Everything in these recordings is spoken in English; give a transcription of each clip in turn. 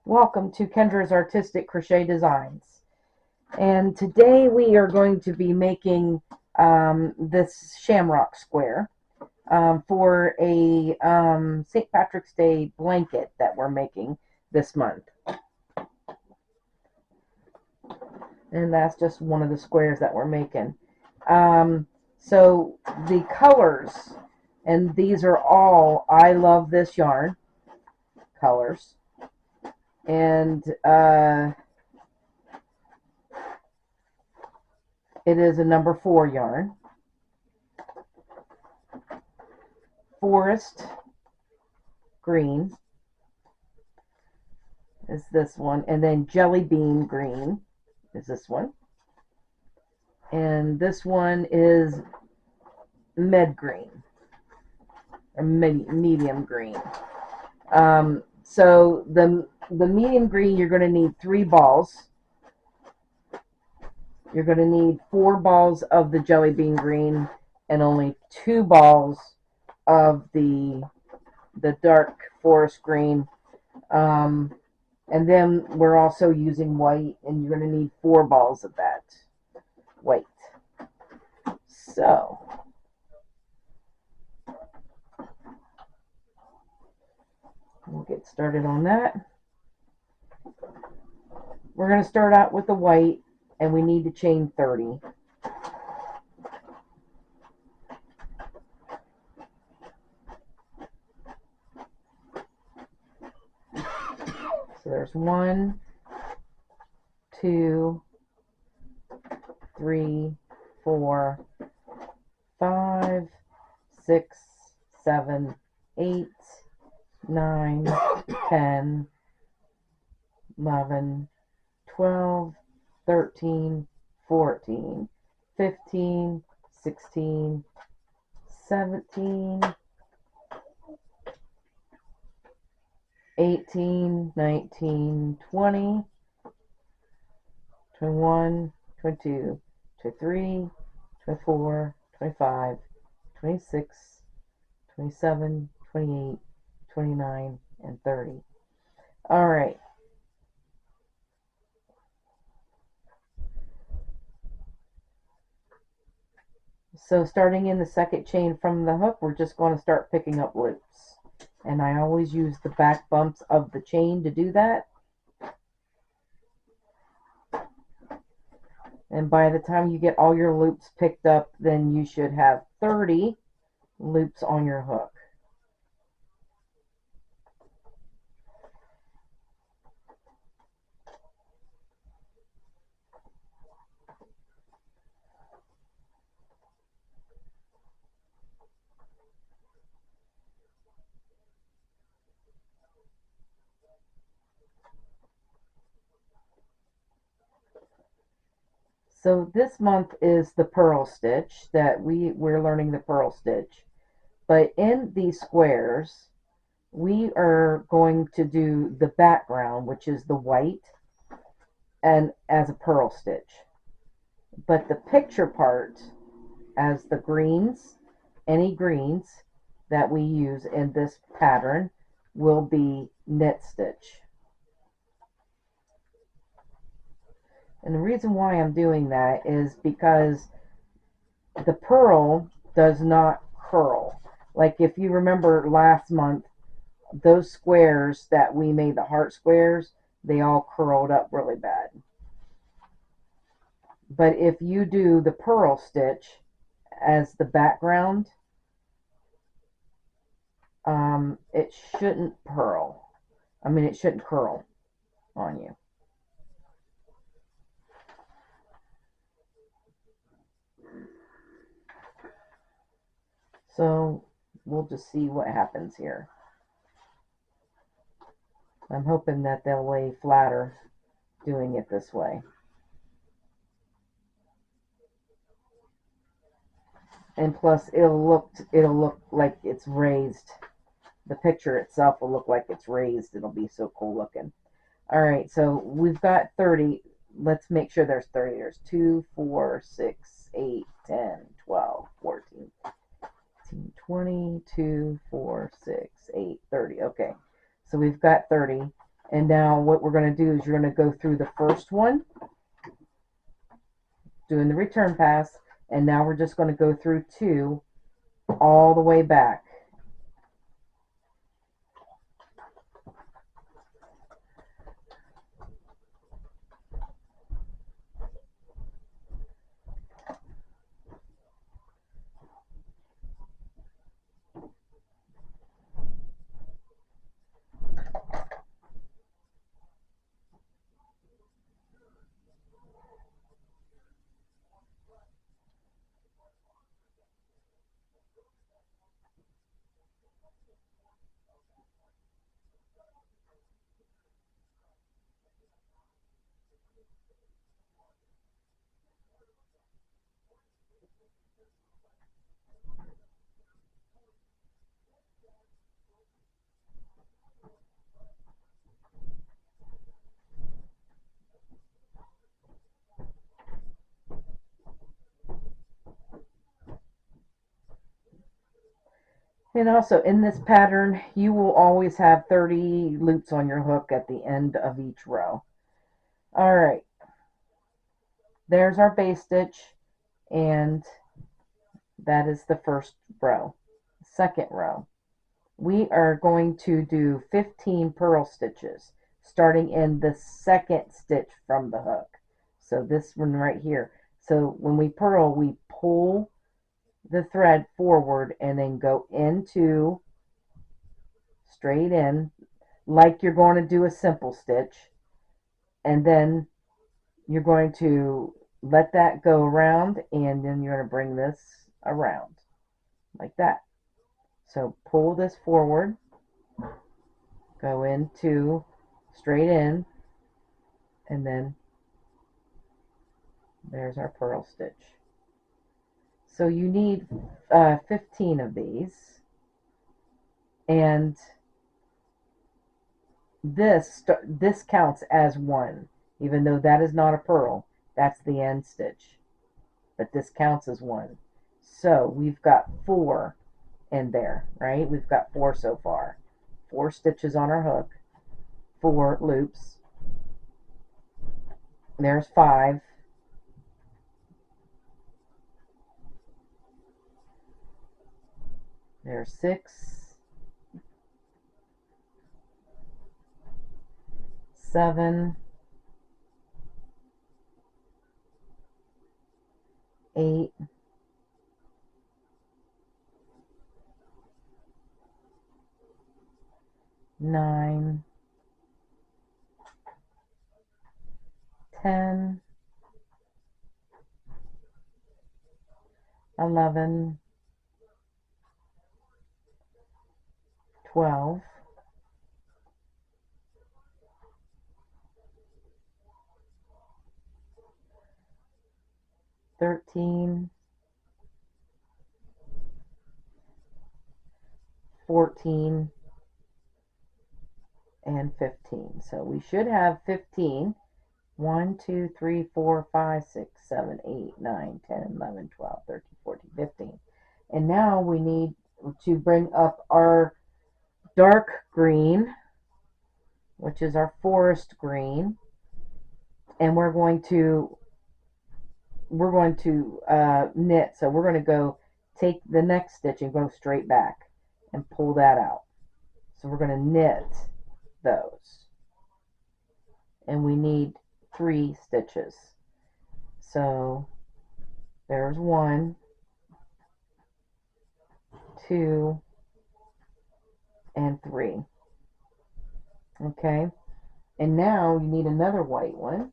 Welcome to Kendra's Artistic Crochet Designs. And today we are going to be making this shamrock square for a St. Patrick's Day blanket that we're making this month. And that's just one of the squares that we're making. So the colors, and these are all I Love This Yarn colors. And it is a number 4 yarn. Forest green is this one, and then jelly bean green is this one, and this one is med green or medium green. So the medium green, you're going to need 3 balls. You're going to need 4 balls of the jelly bean green and only 2 balls of the dark forest green. And then we're also using white, and you're going to need 4 balls of that white. So we'll get started on that. We're going to start out with the white, and we need to chain 30. So there's 1, 2, 3, 4, 5, 6, 7, 8, 9, 10, 11, 12, 13, 14, 15, 16, 17, 18, 19, 20, 21, 22, 23, 24, 25, 26, 27, 28, 29, and 30. All right. So starting in the second chain from the hook, we're just going to start picking up loops. And I always use the back bumps of the chain to do that. And by the time you get all your loops picked up, then you should have 30 loops on your hook. So this month is the purl stitch that we're learning the purl stitch. But in these squares, we are going to do the background, which is the white, and as a purl stitch. But the picture part, as the greens, any greens that we use in this pattern, will be knit stitch. And the reason why I'm doing that is because the purl does not curl. Like if you remember last month, those squares that we made, the heart squares, they all curled up really bad. But if you do the purl stitch as the background, it shouldn't purl. I mean, it shouldn't curl on you. So we'll just see what happens here. I'm hoping that they'll lay flatter doing it this way. And plus it'll look like it's raised. The picture itself will look like it's raised. It'll be so cool looking. Alright, so we've got 30. Let's make sure there's 30. There's 2, 4, 6, 8, 10, 12, 14, 15, 20, 2, 4, 6, 8, 30. Okay, so we've got 30. And now what we're going to do is you're going to go through the first one, doing the return pass, and now we're just going to go through 2 all the way back. And also in this pattern, you will always have 30 loops on your hook at the end of each row. All right, there's our base stitch, and that is the first row. Second row, we are going to do 15 purl stitches, starting in the second stitch from the hook. So this one right here. So when we purl, we pull the thread forward and then go into, straight in, like you're going to do a simple stitch, and then you're going to let that go around, and then you're going to bring this around like that. So pull this forward, go into, straight in, and then there's our purl stitch. So you need 15 of these, and this counts as one, even though that is not a purl. That's the end stitch, but this counts as one. So we've got 4 in there, right? We've got 4 so far. 4 stitches on our hook, 4 loops. There's 5. There's 6, 7, 8, 9, 10, 11, 12, 13, 14, and 15. So we should have 15. 1, 2, 3, 4, 5, 6, 7, 8, 9, 10, 11, 12, 13, 14, 15. And now we need to bring up our dark green, which is our forest green, and we're going to knit. So we're going to go take the next stitch and go straight back and pull that out. So we're going to knit those, and we need 3 stitches. So there's 1, 2, and 3. Okay, and now you need another white one.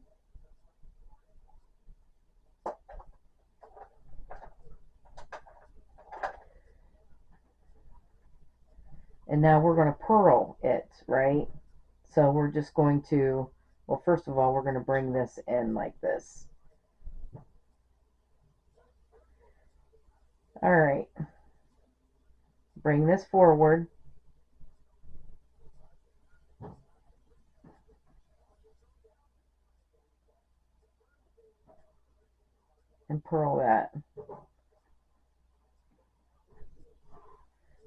And now we're going to purl it, right? So we're just going to, well, first of all, we're going to bring this in like this. All right. Bring this forward. And purl that.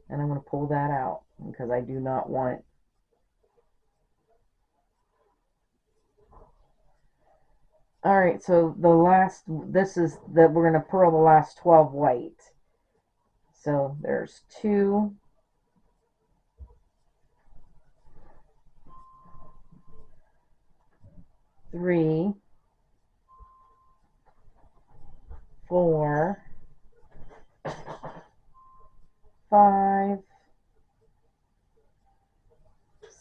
And I'm going to pull that out because I do not want All right, so the last, this is that we're going to purl the last 12 white. So there's 2, 3, 4, 5,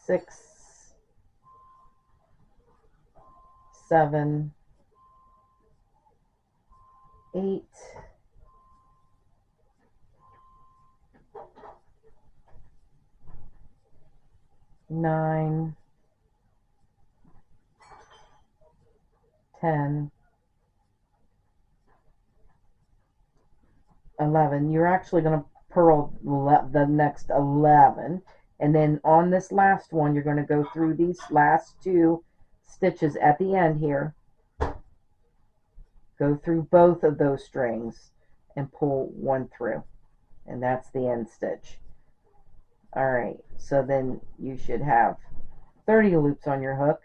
6, 7, 8, 9, 10, 11. You're actually going to purl the next 11, and then on this last one you're going to go through these last 2 stitches at the end here, go through both of those strings and pull 1 through, and that's the end stitch. Alright, so then you should have 30 loops on your hook,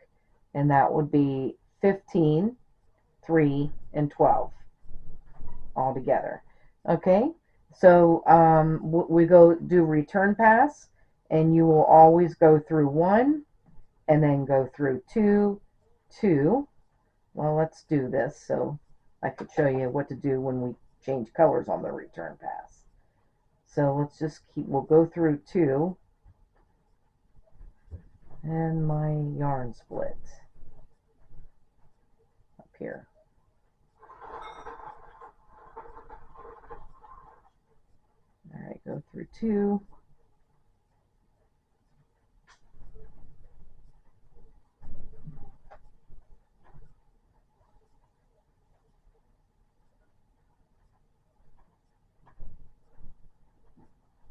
and that would be 15, 3, and 12 all together. Okay, so we go do return pass, and you will always go through 1 and then go through 2, 2. Well, let's do this so I could show you what to do when we change colors on the return pass. So let's just we'll go through 2, and my yarn split up here. Alright, go through 2.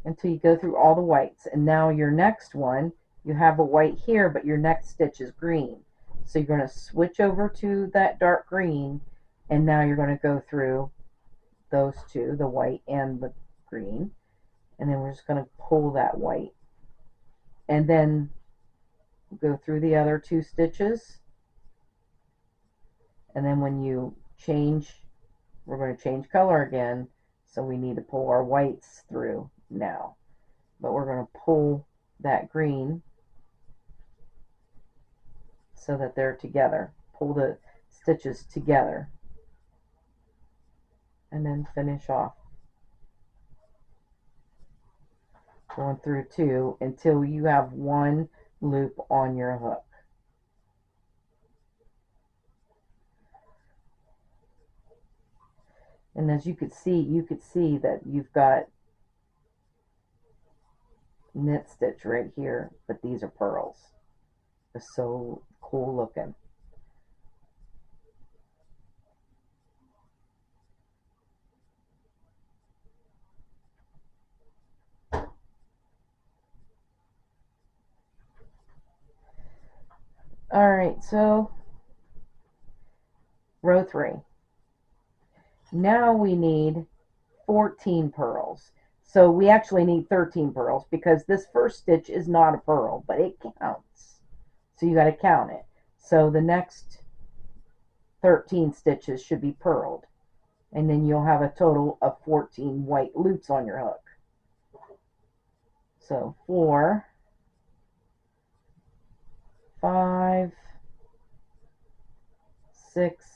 Until you go through all the whites. And now your next one, you have a white here, but your next stitch is green. So you're going to switch over to that dark green, and now you're going to go through those 2, the white and the green, and then we're just going to pull that white, and then go through the other 2 stitches, and then when you change, we're going to change color again, so we need to pull our whites through now, but we're going to pull that green so that they're together, pull the stitches together, and then finish off going through 2 until you have 1 loop on your hook. And as you could see that you've got knit stitch right here, but these are pearls. They're so cool looking. Alright, so row 3. Now we need 14 pearls. So we actually need 13 pearls because this first stitch is not a pearl, but it counts. So you got to count it. So the next 13 stitches should be purled. And then you'll have a total of 14 white loops on your hook. So 4, 5, 6,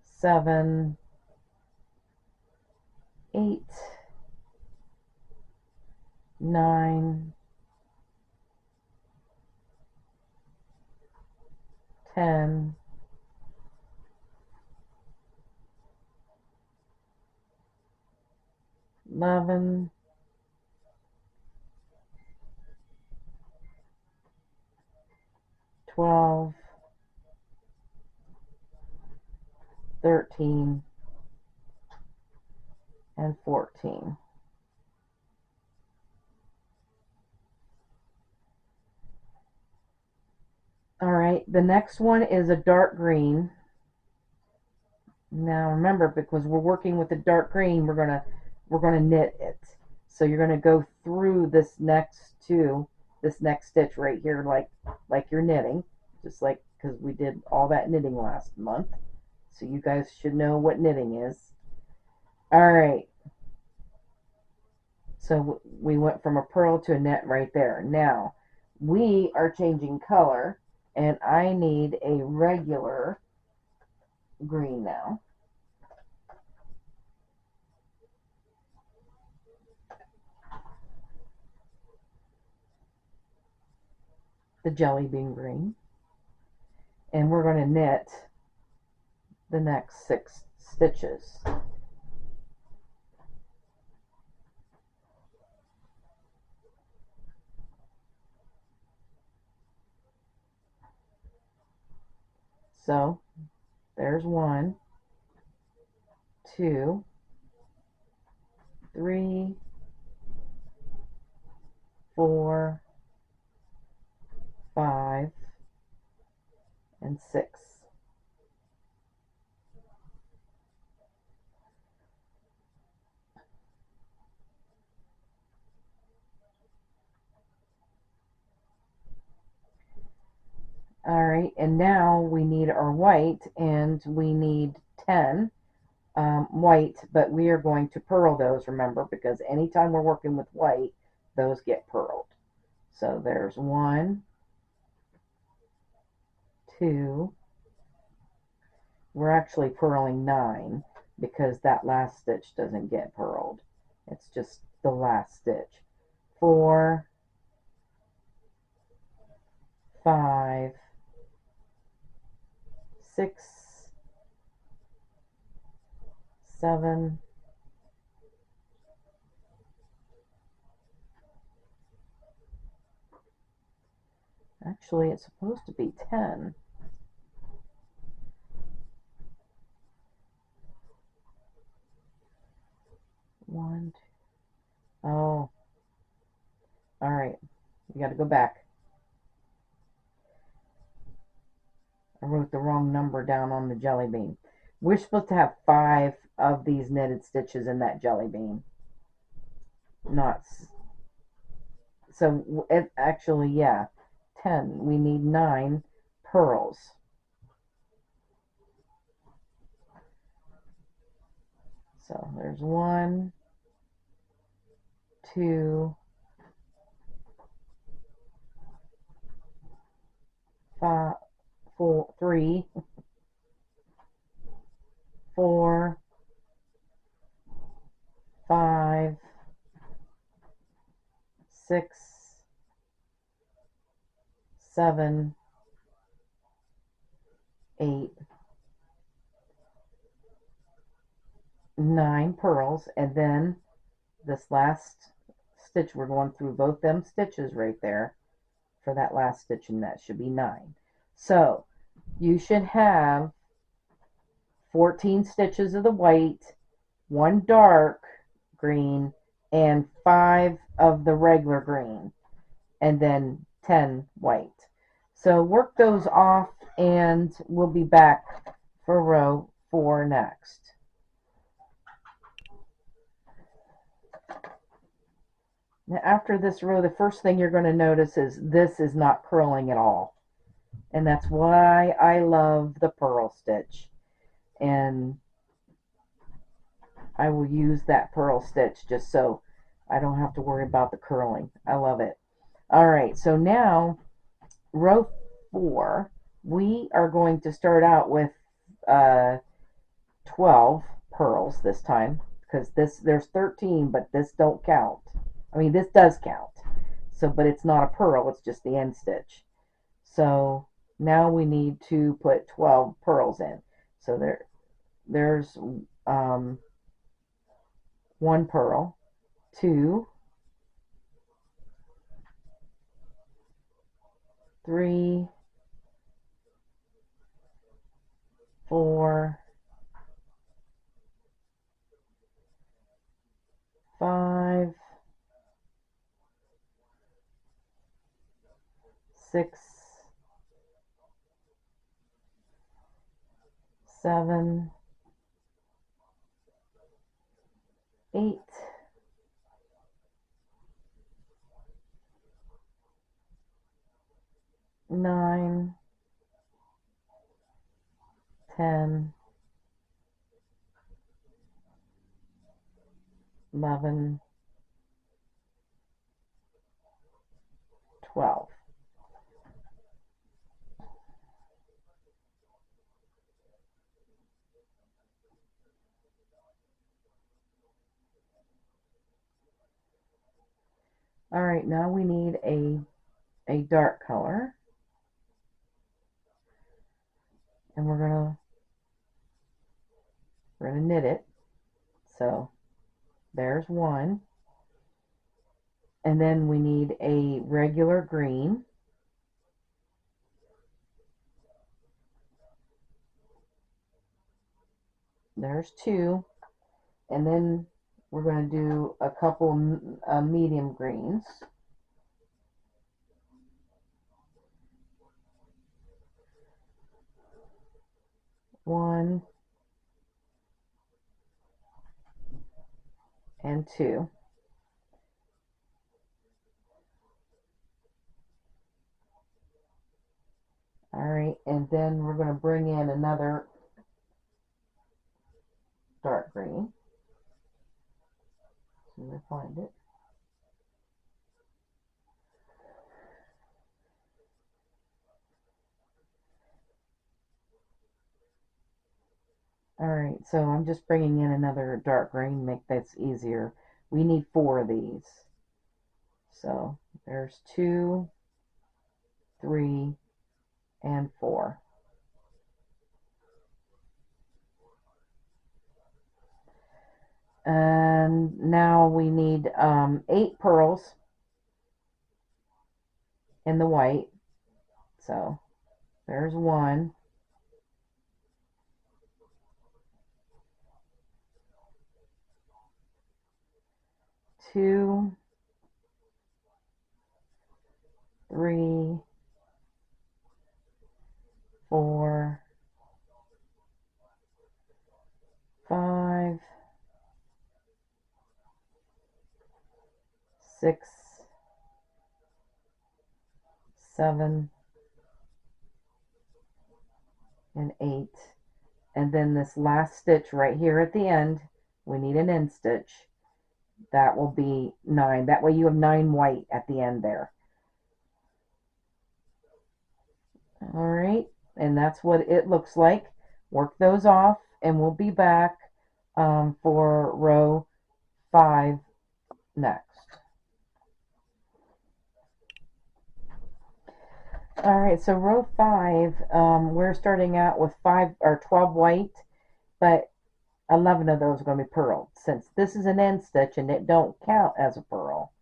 7, 8, 9, 10, 11, 12, 13, and 14. Alright, the next one is a dark green. Now remember, because we're working with the dark green, we're gonna knit it. So you're gonna go through this next stitch right here, like you're knitting, just like because we did all that knitting last month. So you guys should know what knitting is. All right. So we went from a purl to a net right there. Now we are changing color, and I need a regular green now. The jelly bean green. And we're going to knit the next 6 stitches. So there's 1, 2, 3, 4, 5, and 6. All right, and now we need our white, and we need 10 white, but we are going to purl those, remember, because anytime we're working with white, those get purled. So there's 1, 2, we're actually purling 9 because that last stitch doesn't get purled. It's just the last stitch. 4, 5, 6, 7, 'Actually, it's supposed to be 10. 1, 2. Oh, all right. We got to go back. I wrote the wrong number down on the jelly bean. We're supposed to have 5 of these knitted stitches in that jelly bean. Not so. It actually, yeah, 10. We need 9 purls. So there's 1, 2, 5, 4, 3, 4, 5, 6, 7, 8, 9 purls, and then this last stitch, we're going through both them stitches right there for that last stitch, and that should be 9. So you should have 14 stitches of the white, 1 dark green, and 5 of the regular green, and then 10 white. So work those off, and we'll be back for row 4 next. Now after this row, the first thing you're going to notice is this is not curling at all. And that's why I love the purl stitch. And I will use that purl stitch just so I don't have to worry about the curling. I love it. All right, so now row 4, we are going to start out with 12 purls this time, because there's 13, but this don't count. I mean, this does count. So, but it's not a purl, it's just the end stitch. So now we need to put 12 purls in. So there's 1 purl, 2, 3, 4, 5, 6, 7, 8, 9, 10, 11, 12. All right, now we need a dark color, and we're gonna knit it. So there's one, and then we need a regular green. There's two, and then we're going to do a couple medium greens. One and two. All right, and then we're going to bring in another dark green. So let me find it. All right, so I'm just bringing in another dark green, make this easier. We need 4 of these. So there's 2, 3, and 4. And now we need 8 pearls in the white. So there's 1. 2, 3, 4, 5, 6, 7, and 8. And then this last stitch right here at the end, we need an end stitch. That will be 9. That way you have 9 white at the end there. All right, and that's what it looks like. Work those off, and we'll be back for row 5 next. All right, so row 5, we're starting out with 5 or 12 white, but 11 of those are going to be purled. Since this is an end stitch and it don't count as a purl,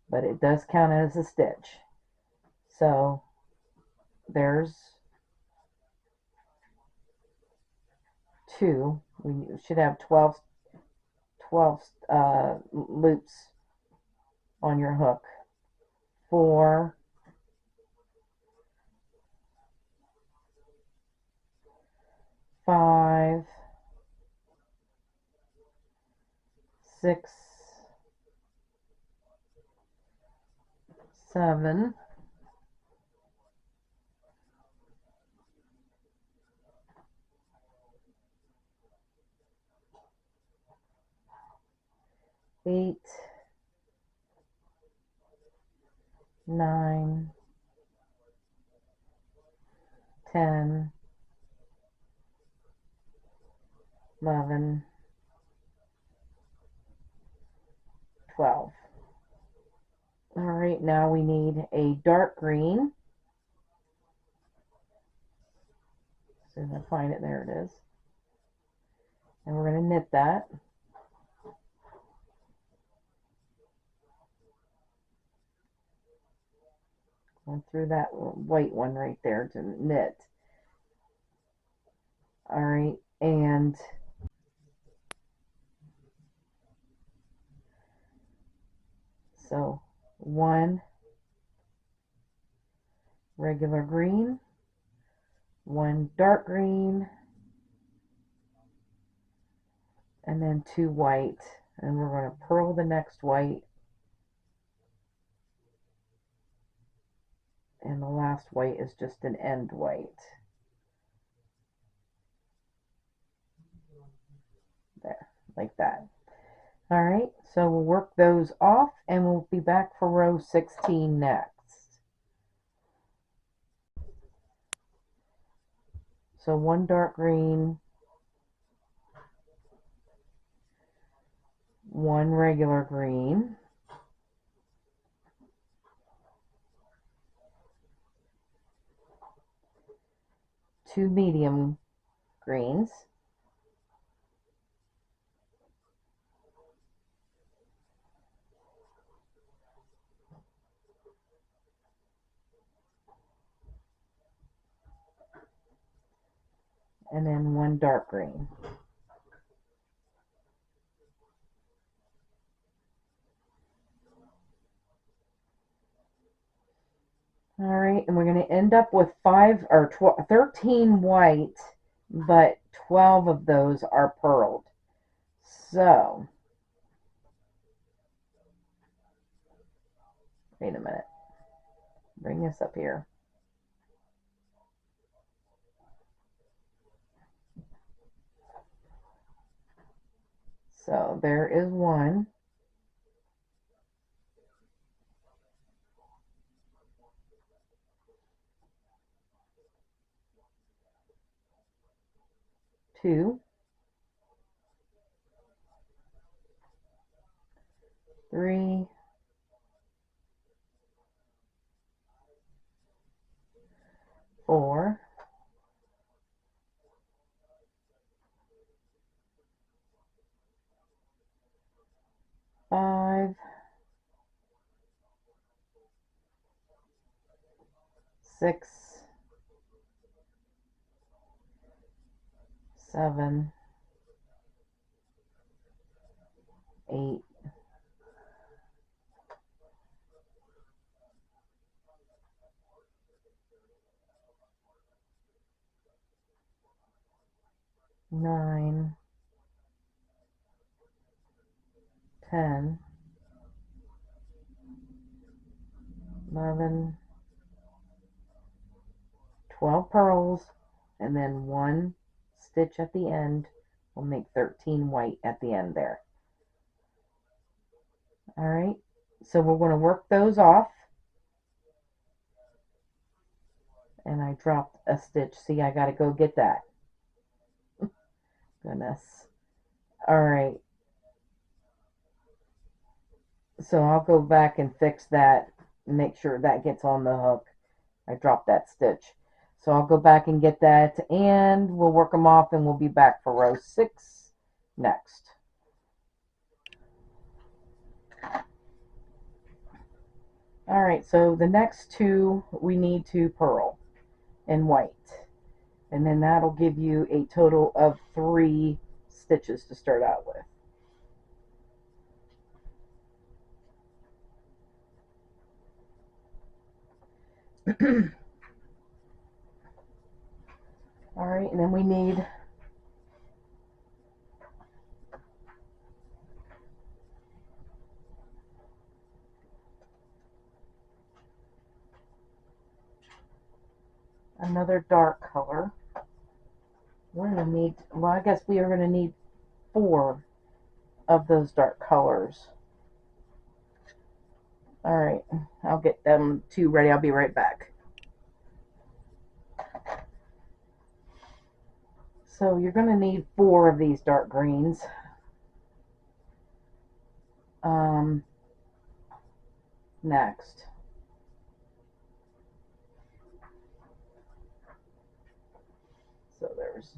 but it does count as a stitch. So there's 2. We should have 12 loops on your hook. 4, 5, 6, 7, 8, 9, 10, 11, 12. All right, now we need a dark green. As soon as I find it, there it is. And we're going to knit that. Going through that white one right there to knit. All right, and so 1 regular green, 1 dark green, and then 2 white. And we're going to purl the next white. And the last white is just an end white. like that. All right, so we'll work those off and we'll be back for row 16 next. So one dark green, one regular green, two medium greens, and then one dark green. All right, and we're going to end up with 13 white, but 12 of those are purled. So, wait a minute. Bring this up here. So there is one. Two, three, four, five, six, seven, 8, 9, 10, 11, 12 pearls, and then one stitch at the end will make 13 white at the end there. All right, so we're going to work those off. And I dropped a stitch. See, I got to go get that. Goodness. All right. So I'll go back and fix that, make sure that gets on the hook. I dropped that stitch. So I'll go back and get that, and we'll work them off, and we'll be back for row 6 next. All right, so the next two we need to purl in white. And then that'll give you a total of 3 stitches to start out with. All right, and then we need another dark color. We're going to need, well, I guess we are going to need 4 of those dark colors. All right, I'll get them 2 ready. I'll be right back. So you're going to need 4 of these dark greens. Next. So there's,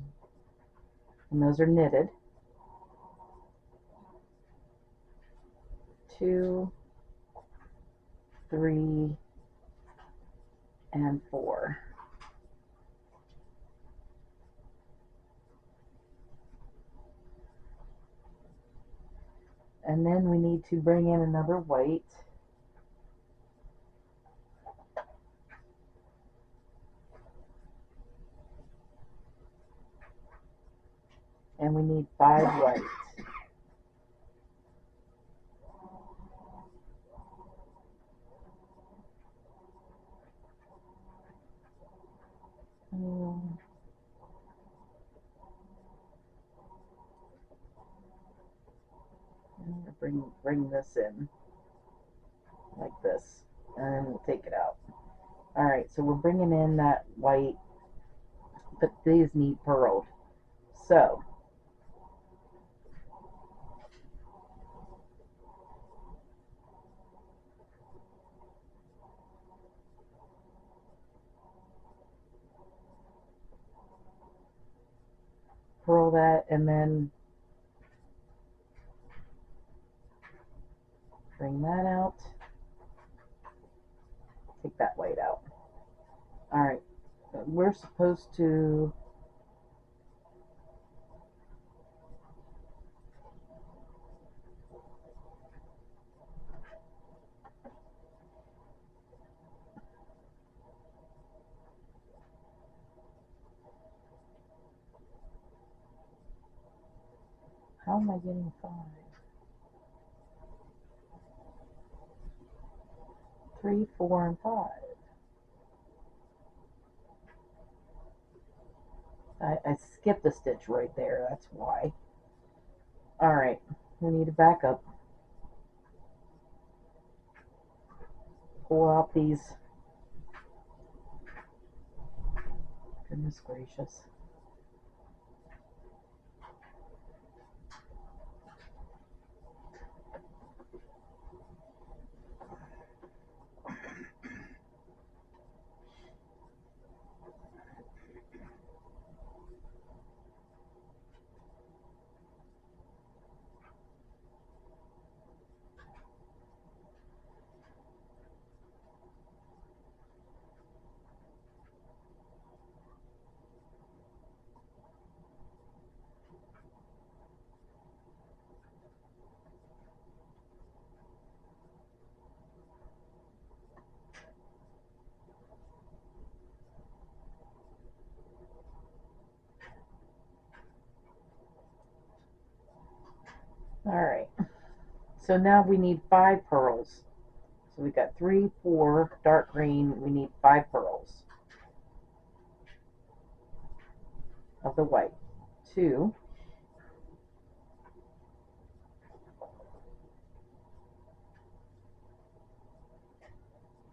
and those are knitted. 2, 3, and 4. And then we need to bring in another white. And we need 5 white. bring this in like this, and then we'll take it out. All right, so we're bringing in that white, but these need purled. So purl that, and then bring that out. Take that white out. All right, we're supposed to how am I getting 5? 3, 4, and 5. I skipped a stitch right there, that's why. Alright, we need to back up. Pull out these. Goodness gracious. Alright, so now we need 5 pearls. So we got 3, 4, dark green, we need 5 pearls of the white. 2,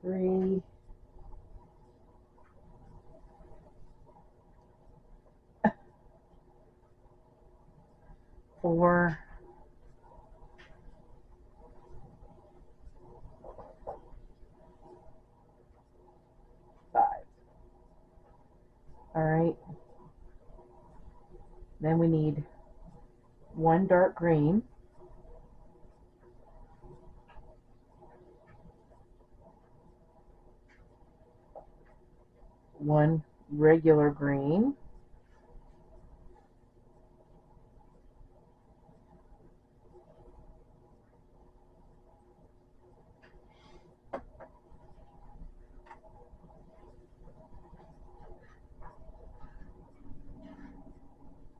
3, 4, 5. Alright, then we need 1 dark green, 1 regular green,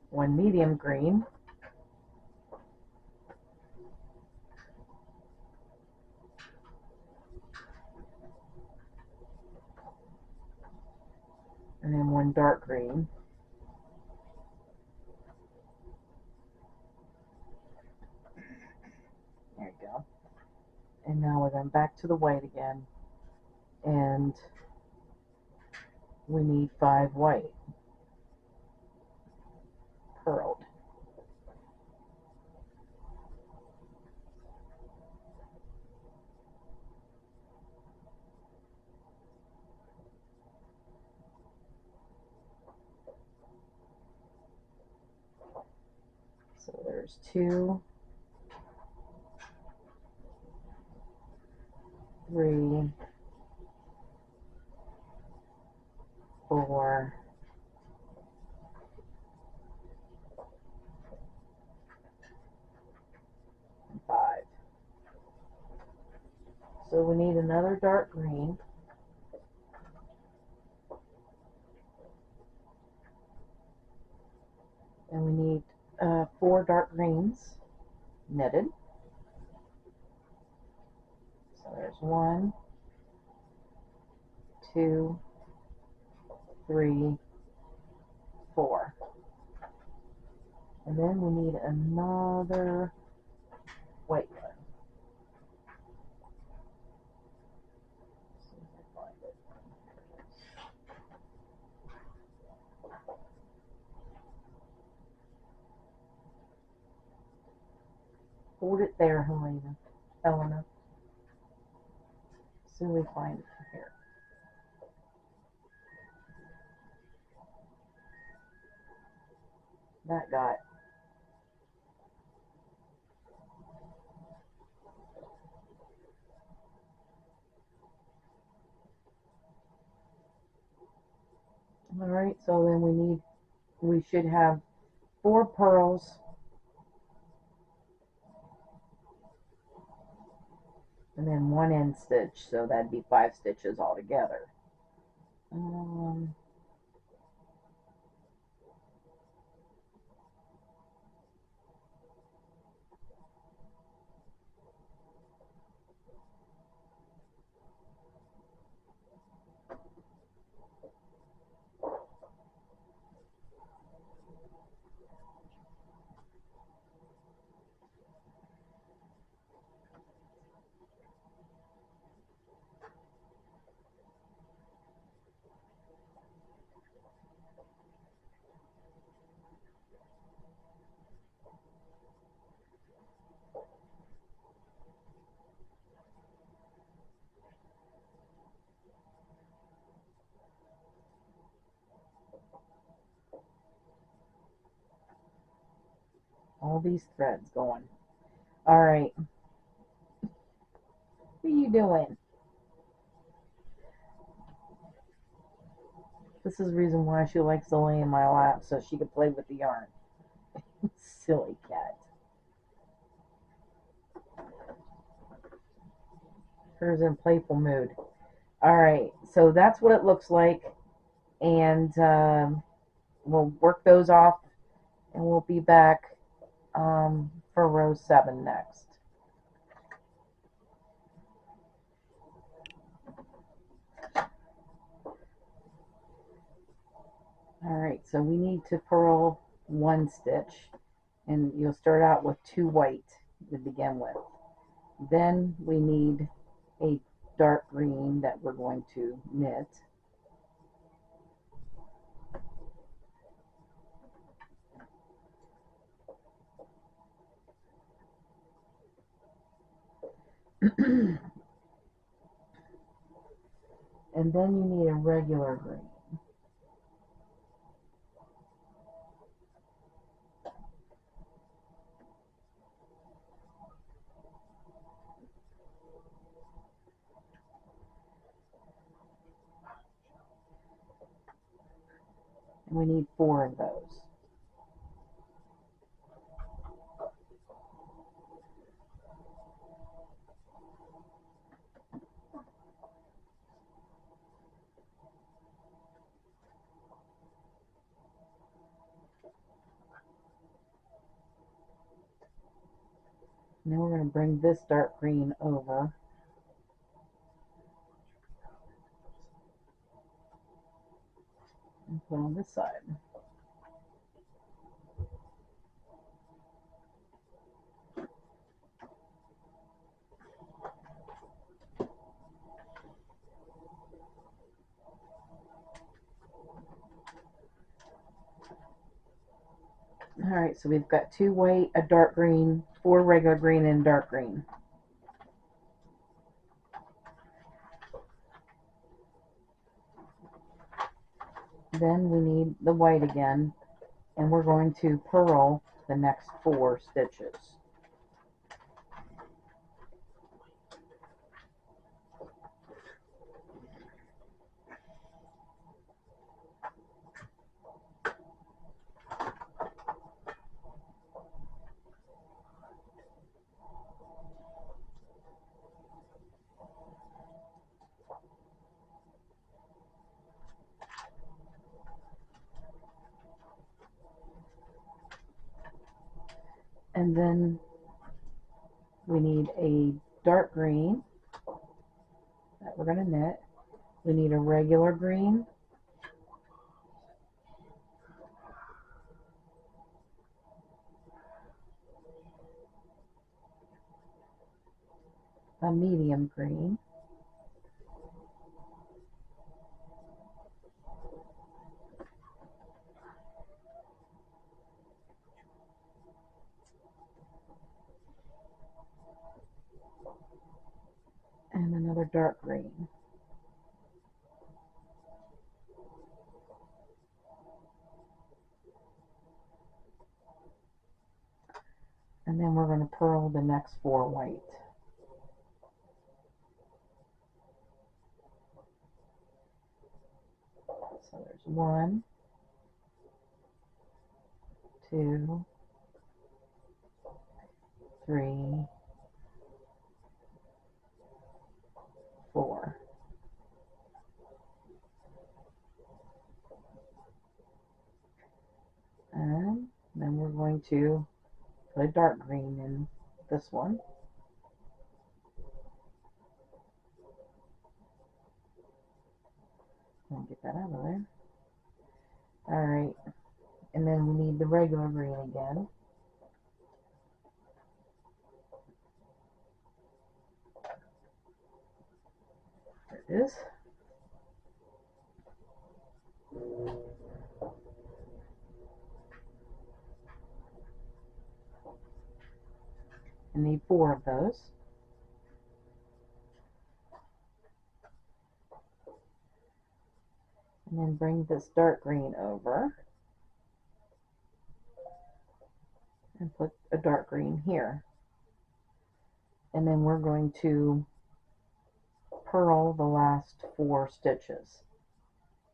1 medium green, and then 1 dark green. There you go. And now we're going back to the white again, and we need 5 white purled. So there's 2, 3, 4, 5. So we need another dark green. And we need 4 dark greens knitted. So there's 1, 2, 3, 4. And then we need another white one. Hold it there, Helena. So we find it here. That got. All right, so then we should have 4 pearls and then 1 end stitch, so that'd be 5 stitches altogether. All these threads going. All right. What are you doing? This is the reason why she likes to lay in my lap, so she can play with the yarn. Silly cat. Her's in playful mood. All right, so that's what it looks like, and we'll work those off, and we'll be back for row 7 next. Alright, so we need to purl 1 stitch, and you'll start out with 2 white to begin with. Then we need a dark green that we're going to knit. And then you need a regular green. And we need 4 of those. And then we're going to bring this dark green over. And put on this side. Alright, so we've got 2 white, a dark green, 4 regular green, and dark green. Then we need the white again, and we're going to purl the next 4 stitches. And then we need a dark green that we're going to knit. We need a regular green. A medium green. And another dark green. And then we're going to purl the next 4 white. So there's 1, 2, 3, 4. And then we're going to put a dark green in this one. I'll get that out of there. Alright, and then we need the regular green again. There it is. I need 4 of those. And then bring this dark green over and put a dark green here. And then we're going to purl the last 4 stitches.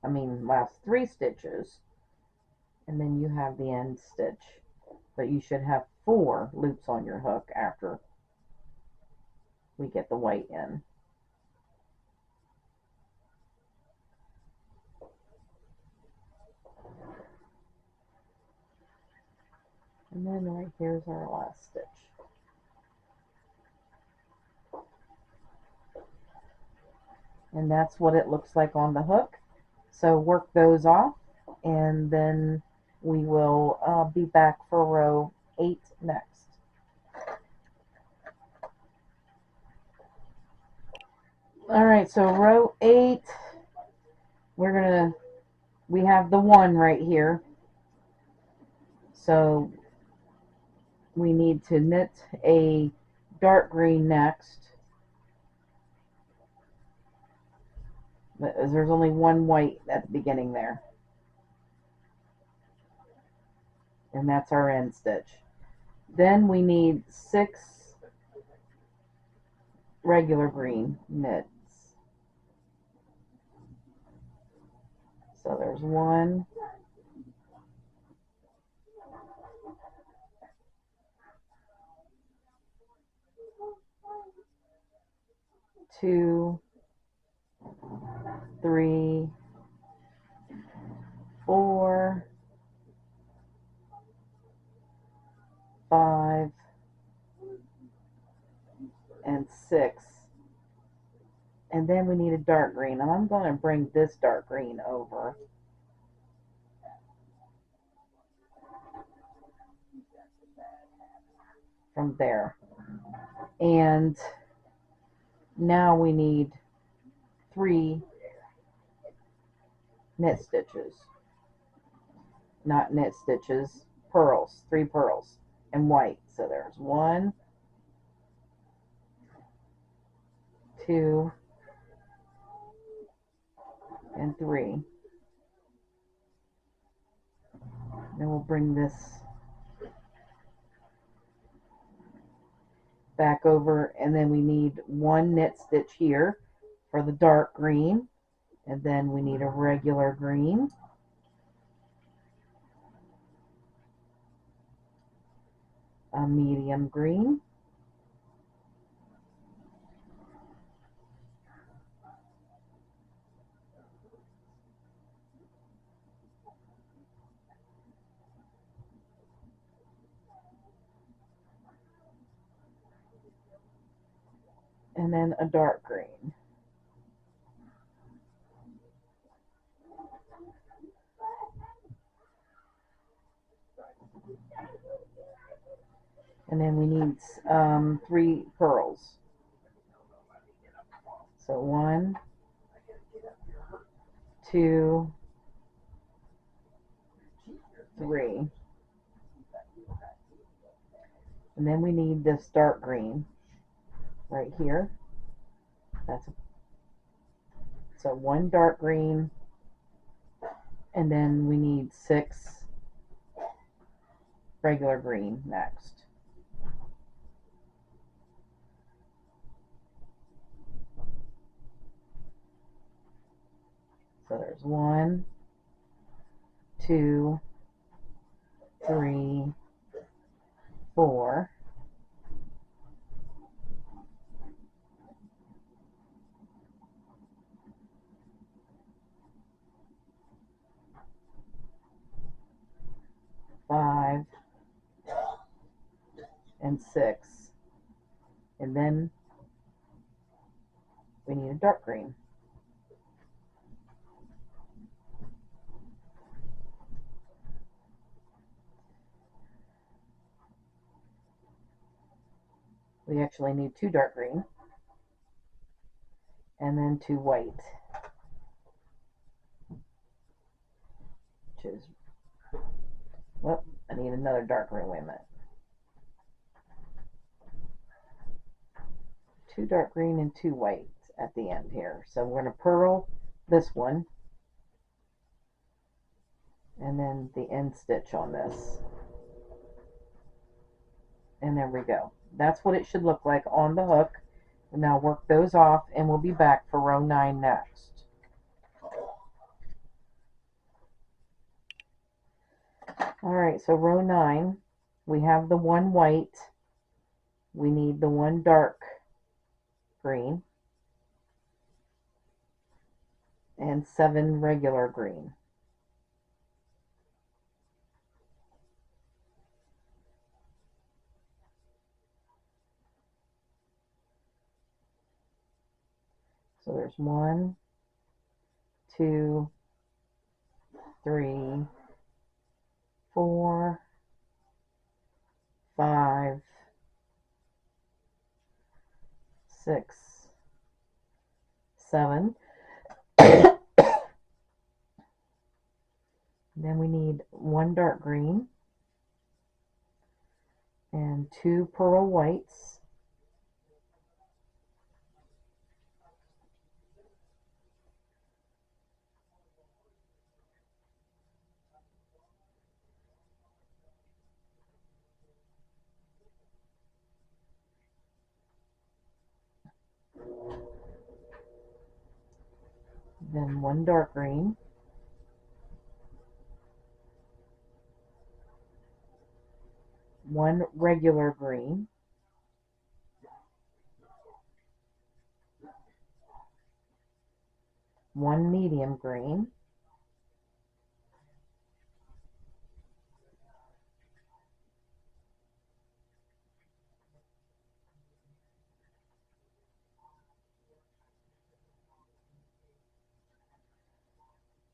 I mean last 3 stitches, and then you have the end stitch. But you should have 4 loops on your hook after we get the white in. And then right here's our last stitch. And that's what it looks like on the hook. So work those off, and then we will be back for row 8 next. Alright, so row 8, we have the 1 right here. So we need to knit a dark green next. But there's only 1 white at the beginning there. And that's our end stitch. Then we need 6 regular green knits. So there's 1, 2, 3, 4, 5, and 6. And then we need a dark green, and I'm going to bring this dark green over. From there. And now we need 3 knit stitches. Not knit stitches, purls, 3 purls and white. So there's 1, 2, and 3. Then we'll bring this back over, and then we need 1 knit stitch here for the dark green, and then we need a regular green, a medium green, and then a dark green. And then we need 3 purls. So 1, 2, 3. And And then we need this dark green right here. So one dark green, and then we need 6 regular green next. So there's 1, 2, 3, 4. 5 and 6, and then we need a dark green. We actually need 2 dark green and then 2 white, which is, well, I need another dark green. Wait a minute. 2 dark green and 2 white at the end here. So we're going to purl this one and then the end stitch on this. And there we go. That's what it should look like on the hook. And now work those off and we'll be back for row 9 next. Alright, so row 9, we have the 1 white, we need the 1 dark green, and 7 regular green. So there's 1, 2, 3, 4, 5, 6, 7. Then we need 1 dark green and 2 pearl whites. Then 1 dark green, 1 regular green, 1 medium green,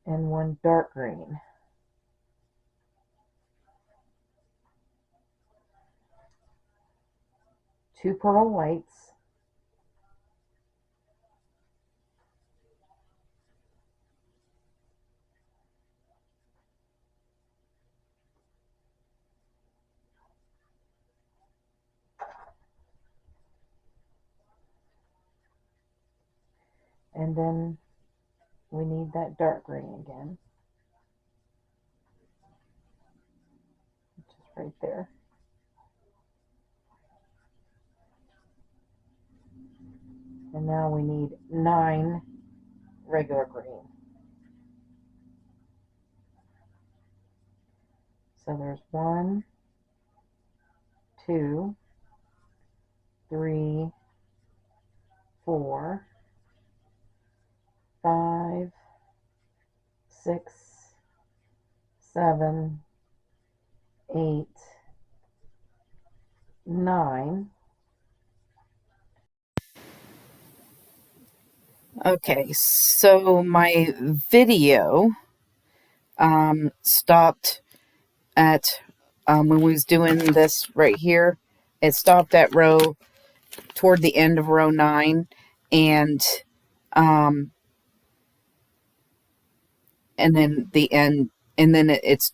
and 1 dark green. Two pearl whites, and then we need that dark green again, which is right there. And now we need 9 regular green. So there's 1, 2, 3, 4, 5, 6, 7, 8, 9. Okay, so my video stopped at when we was doing this right here. It stopped at toward the end of row 9, and then the end, and then it's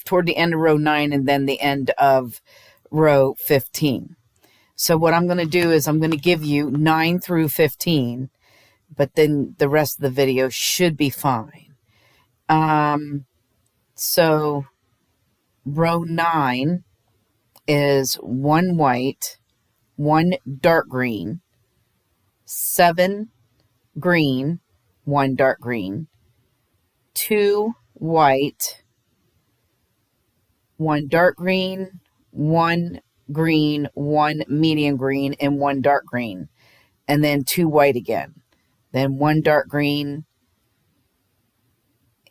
toward the end of row 9, and then the end of row 15. So what I'm going to do is I'm going to give you 9 through 15, but then the rest of the video should be fine. So row 9 is 1 white, 1 dark green, 7 green, 1 dark green, 2 white, 1 dark green, 1 green, 1 medium green, and 1 dark green, and then 2 white again, then 1 dark green,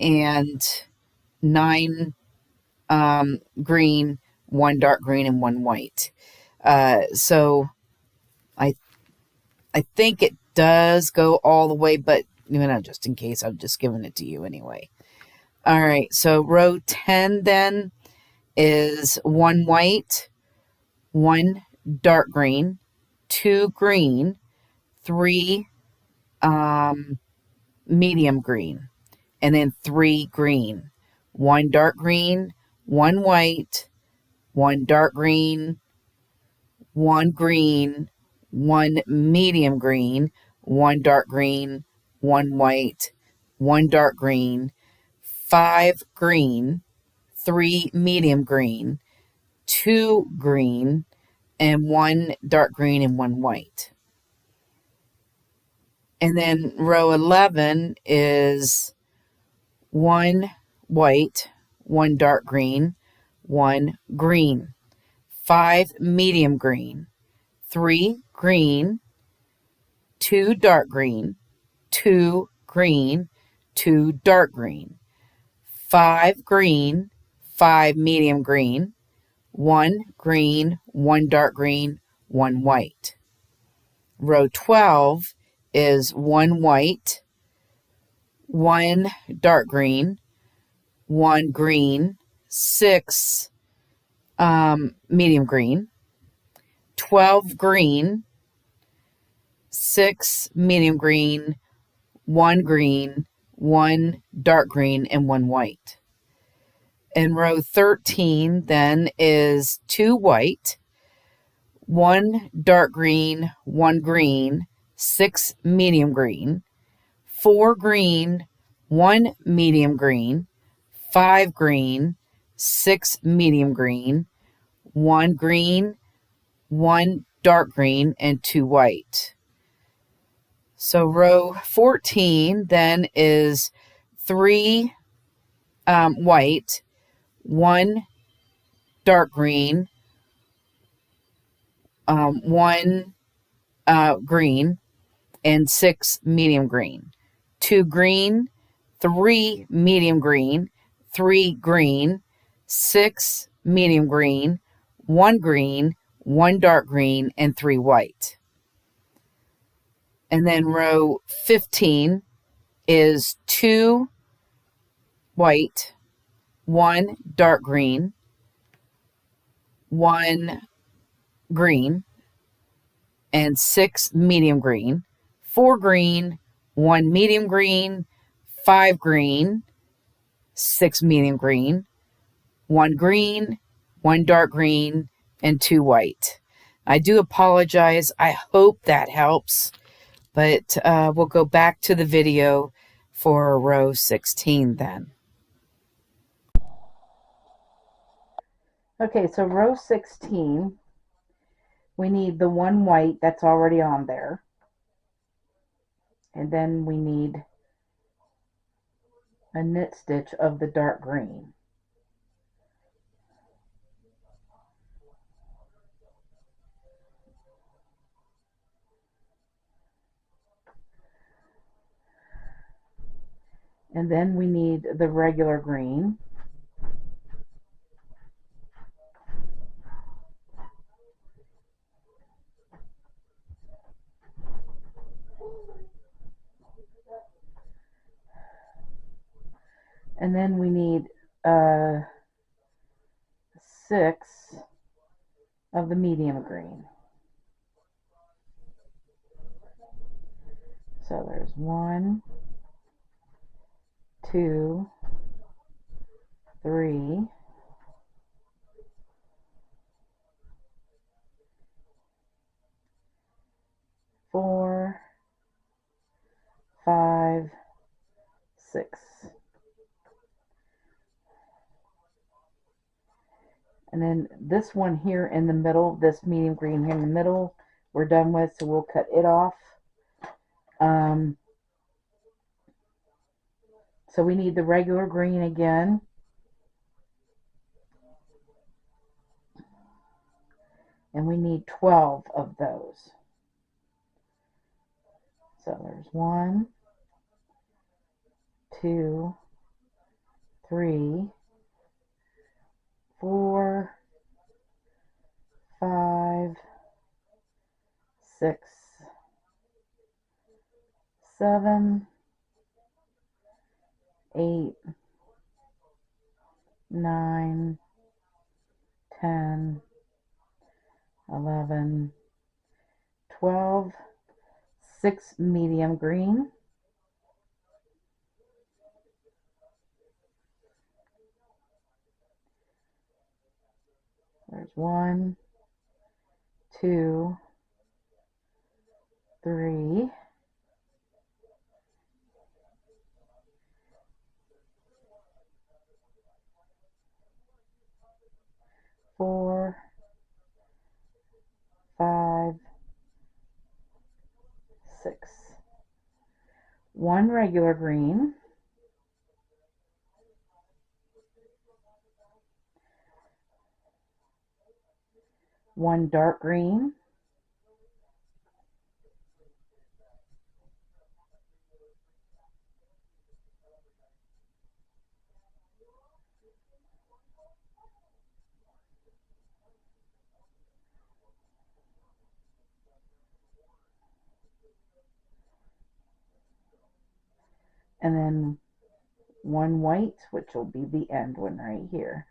and 9 green, 1 dark green, and 1 white. So I think it does go all the way, but just in case, I'm just giving it to you anyway. All right, so row 10 then is 1 white, 1 dark green, 2 green, 3 medium green, and then 3 green. 1 dark green, 1 white, 1 dark green, 1 green, 1 medium green, 1 dark green, 1 white, 1 dark green, 5 green, 3 medium green, 2 green, and 1 dark green and 1 white. And then row 11 is 1 white, 1 dark green, 1 green, 5 medium green, 3 green, 2 dark green, 2 green, 2 dark green, 5 green, 5 medium green, 1 green, 1 dark green, 1 white. Row 12 is 1 white, 1 dark green, 1 green, 6 medium green, 12 green, 6 medium green, 1 green, 1 dark green, and 1 white. And row 13 then is 2 white, 1 dark green, 1 green, 6 medium green, 4 green, 1 medium green, 5 green, 6 medium green, 1 green, 1 dark green, and 2 white. So row 14 then is 3 white, 1 dark green, 1 green, and 6 medium green, 2 green, 3 medium green, 3 green, 6 medium green, 1 green, 1 dark green, and 3 white. And then row 15 is 2 white, 1 dark green, 1 green, and 6 medium green, 4 green, 1 medium green, 5 green, 6 medium green, 1 green, 1 dark green, and 2 white. I do apologize. I hope that helps, but we'll go back to the video for row 16 then. Okay, so row 16, we need the 1 white that's already on there. And then we need a knit stitch of the dark green. And then we need the regular green. And then we need 6 of the medium green. So there's 1, 2, 3, 5, 6. And then this one here in the middle, this medium green here in the middle, we're done with, so we'll cut it off. So we need the regular green again. And we need 12 of those. So there's 1, 2, 3, 4, 5, 6, 7, 8, 9, 10, 11, 12, 6 medium green. There's 1, 2, 3, 4, 5, 6. 1 regular green. 1 dark green. And then 1 white, which will be the end one right here.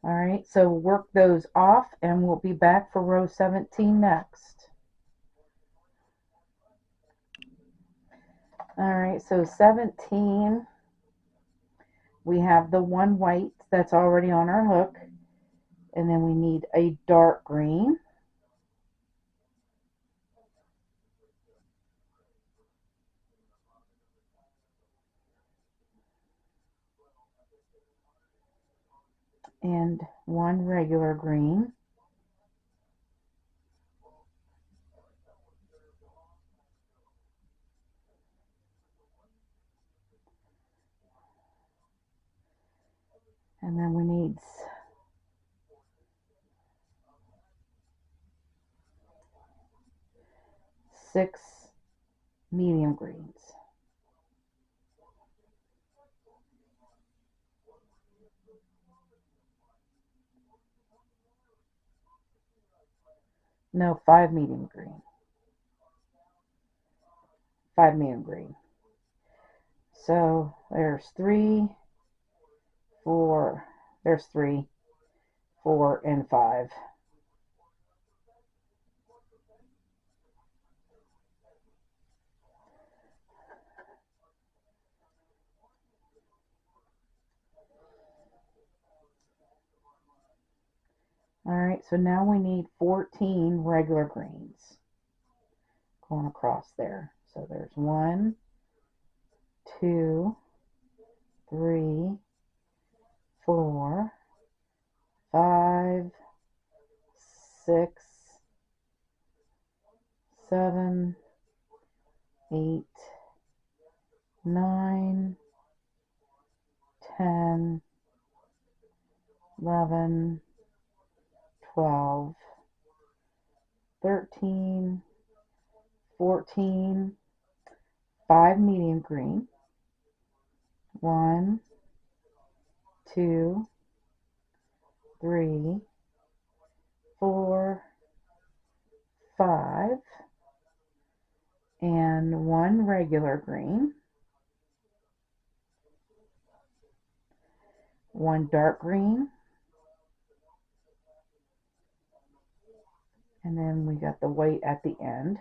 All right, so work those off and we'll be back for row 17 next. All right, so 17, we have the 1 white that's already on our hook, and then we need a dark green. And 1 regular green. And then we need 6 medium greens. No, 5 medium green. 5 medium green. So there's 3, 4, there's 3, 4, and 5. All right, so now we need 14 regular greens going across there. So there's 1, 2, 3, 4, 5, 6, 7, 8, 9, 10, 11, 12, 13, 14, 5 medium green, 1, 2, 3, 4, 5, and 1 regular green, 1 dark green, and then we got the white at the end.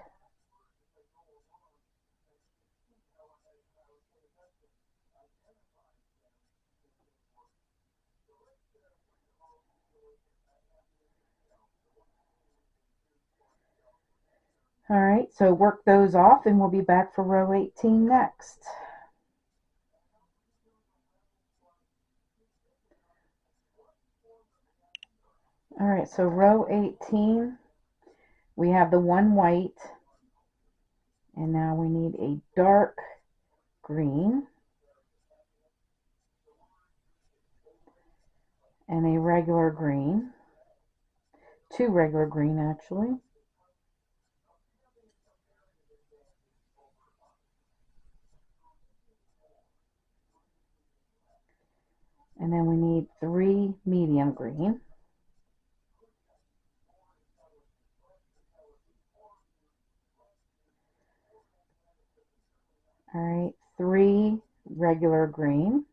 All right, so work those off and we'll be back for row 18 next. All right, so row 18, we have the one white, and now we need a dark green and a regular green, two regular green actually. And then we need three medium green. All right, three regular green.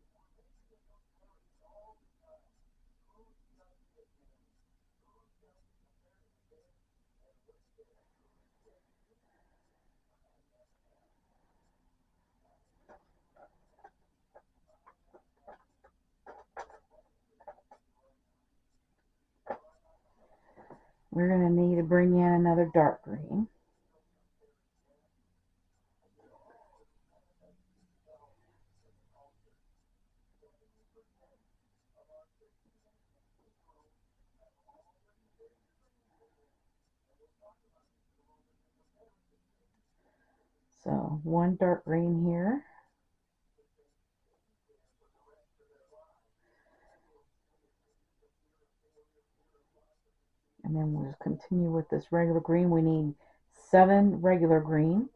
We're going to need to bring in another dark green. So one dark green here. And then we'll just continue with this regular green. We need 7 regular green.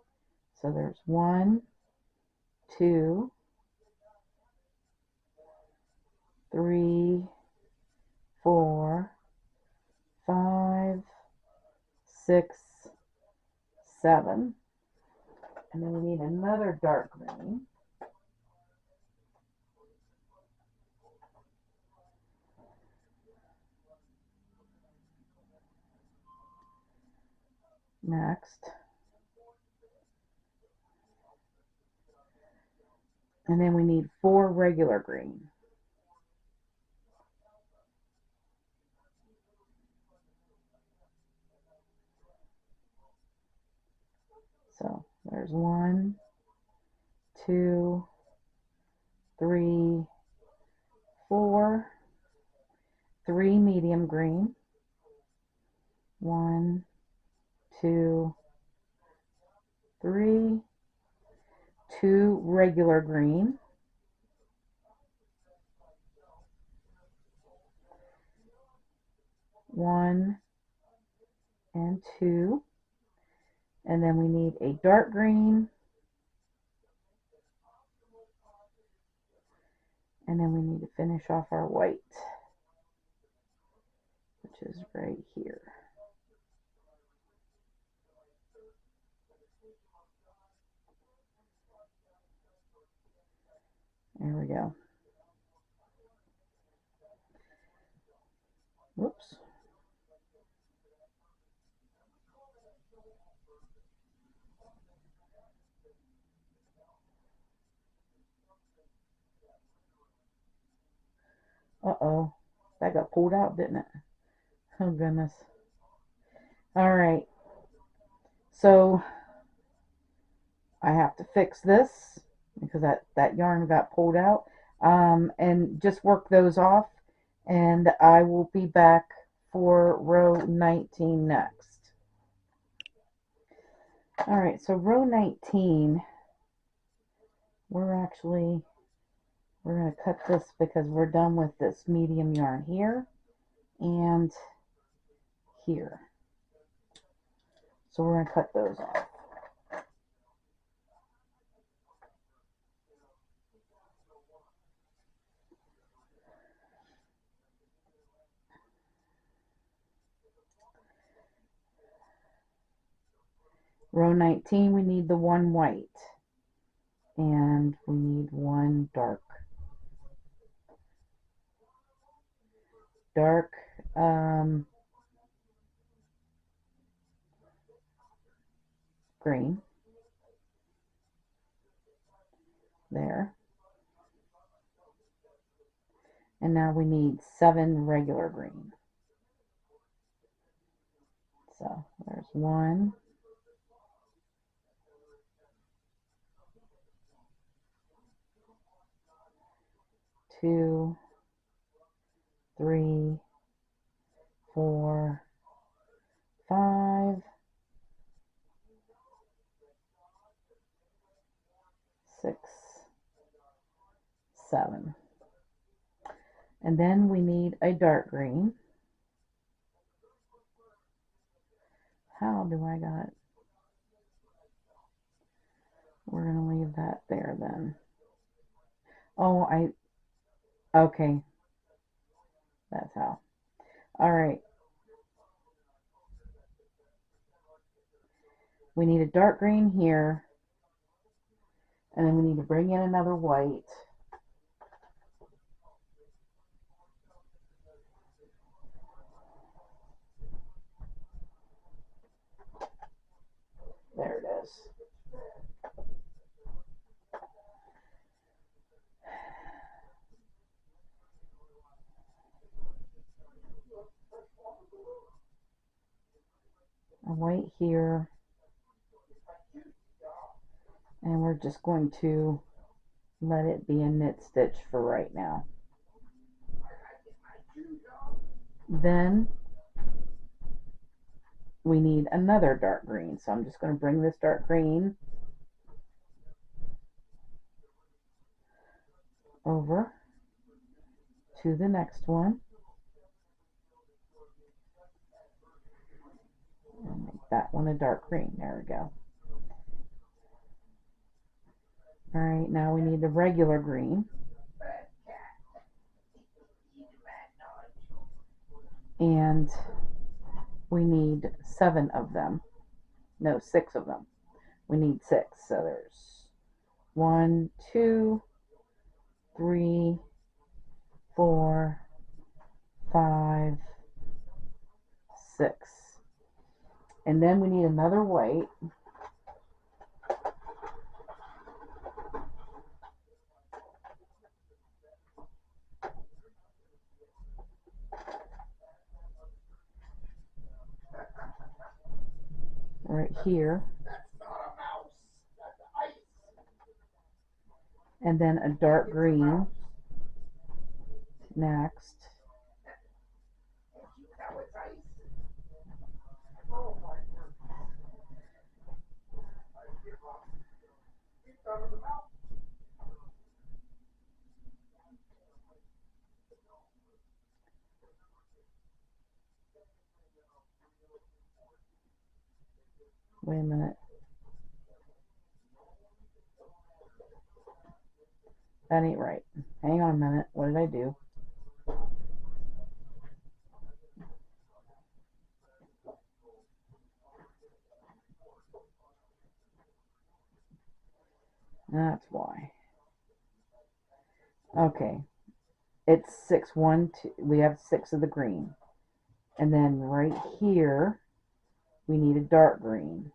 So there's 1, 2, 3, 4, 5, 6, 7. And then we need another dark green. Next. And then we need 4 regular green. So there's 1, 2, 3, 4, 3 medium green, 1, 2, 3, 2 regular green, 1 and 2, and then we need a dark green, and then we need to finish off our white, which is right here. There we go. Whoops. Uh-oh. That got pulled out, didn't it? Oh, goodness. All right. So I have to fix this because that yarn got pulled out. And just work those off. And I will be back for row 19 next. All right, so row 19, we're going to cut this because we're done with this medium yarn here and here. So we're going to cut those off. Row 19, we need the one white and we need one dark green there. And now we need 7 regular green. So there's 1, 2, 3, 4, 5, 6, 7. And then we need a dark green. How do I got it? We're going to leave that there then. Oh, okay. That's how. All right. We need a dark green here. And then we need to bring in another white. There it is. A white here. And we're just going to let it be a knit stitch for right now. Then we need another dark green. So I'm just going to bring this dark green over to the next one. And make that one a dark green. There we go. Alright, now we need the regular green. And we need 7 of them. No, 6 of them. We need 6. So there's 1, 2, 3, 4, 5, 6. And then we need another white. Right here. And then a dark green next. Wait a minute. That ain't right. Hang on a minute. What did I do? That's why. Okay. It's 6, 1, 2. We have 6 of the green. And then right here, we need a dark green.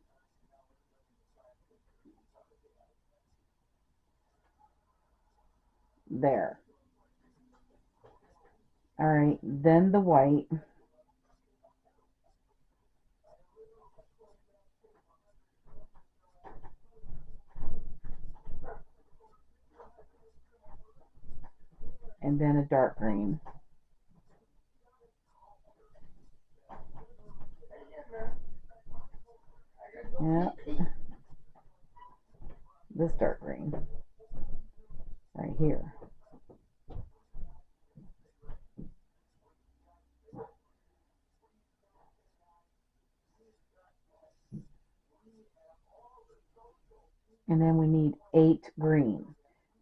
There. Alright, then the white. And then a dark green. Yep. This dark green. Right here. And then we need 8 green.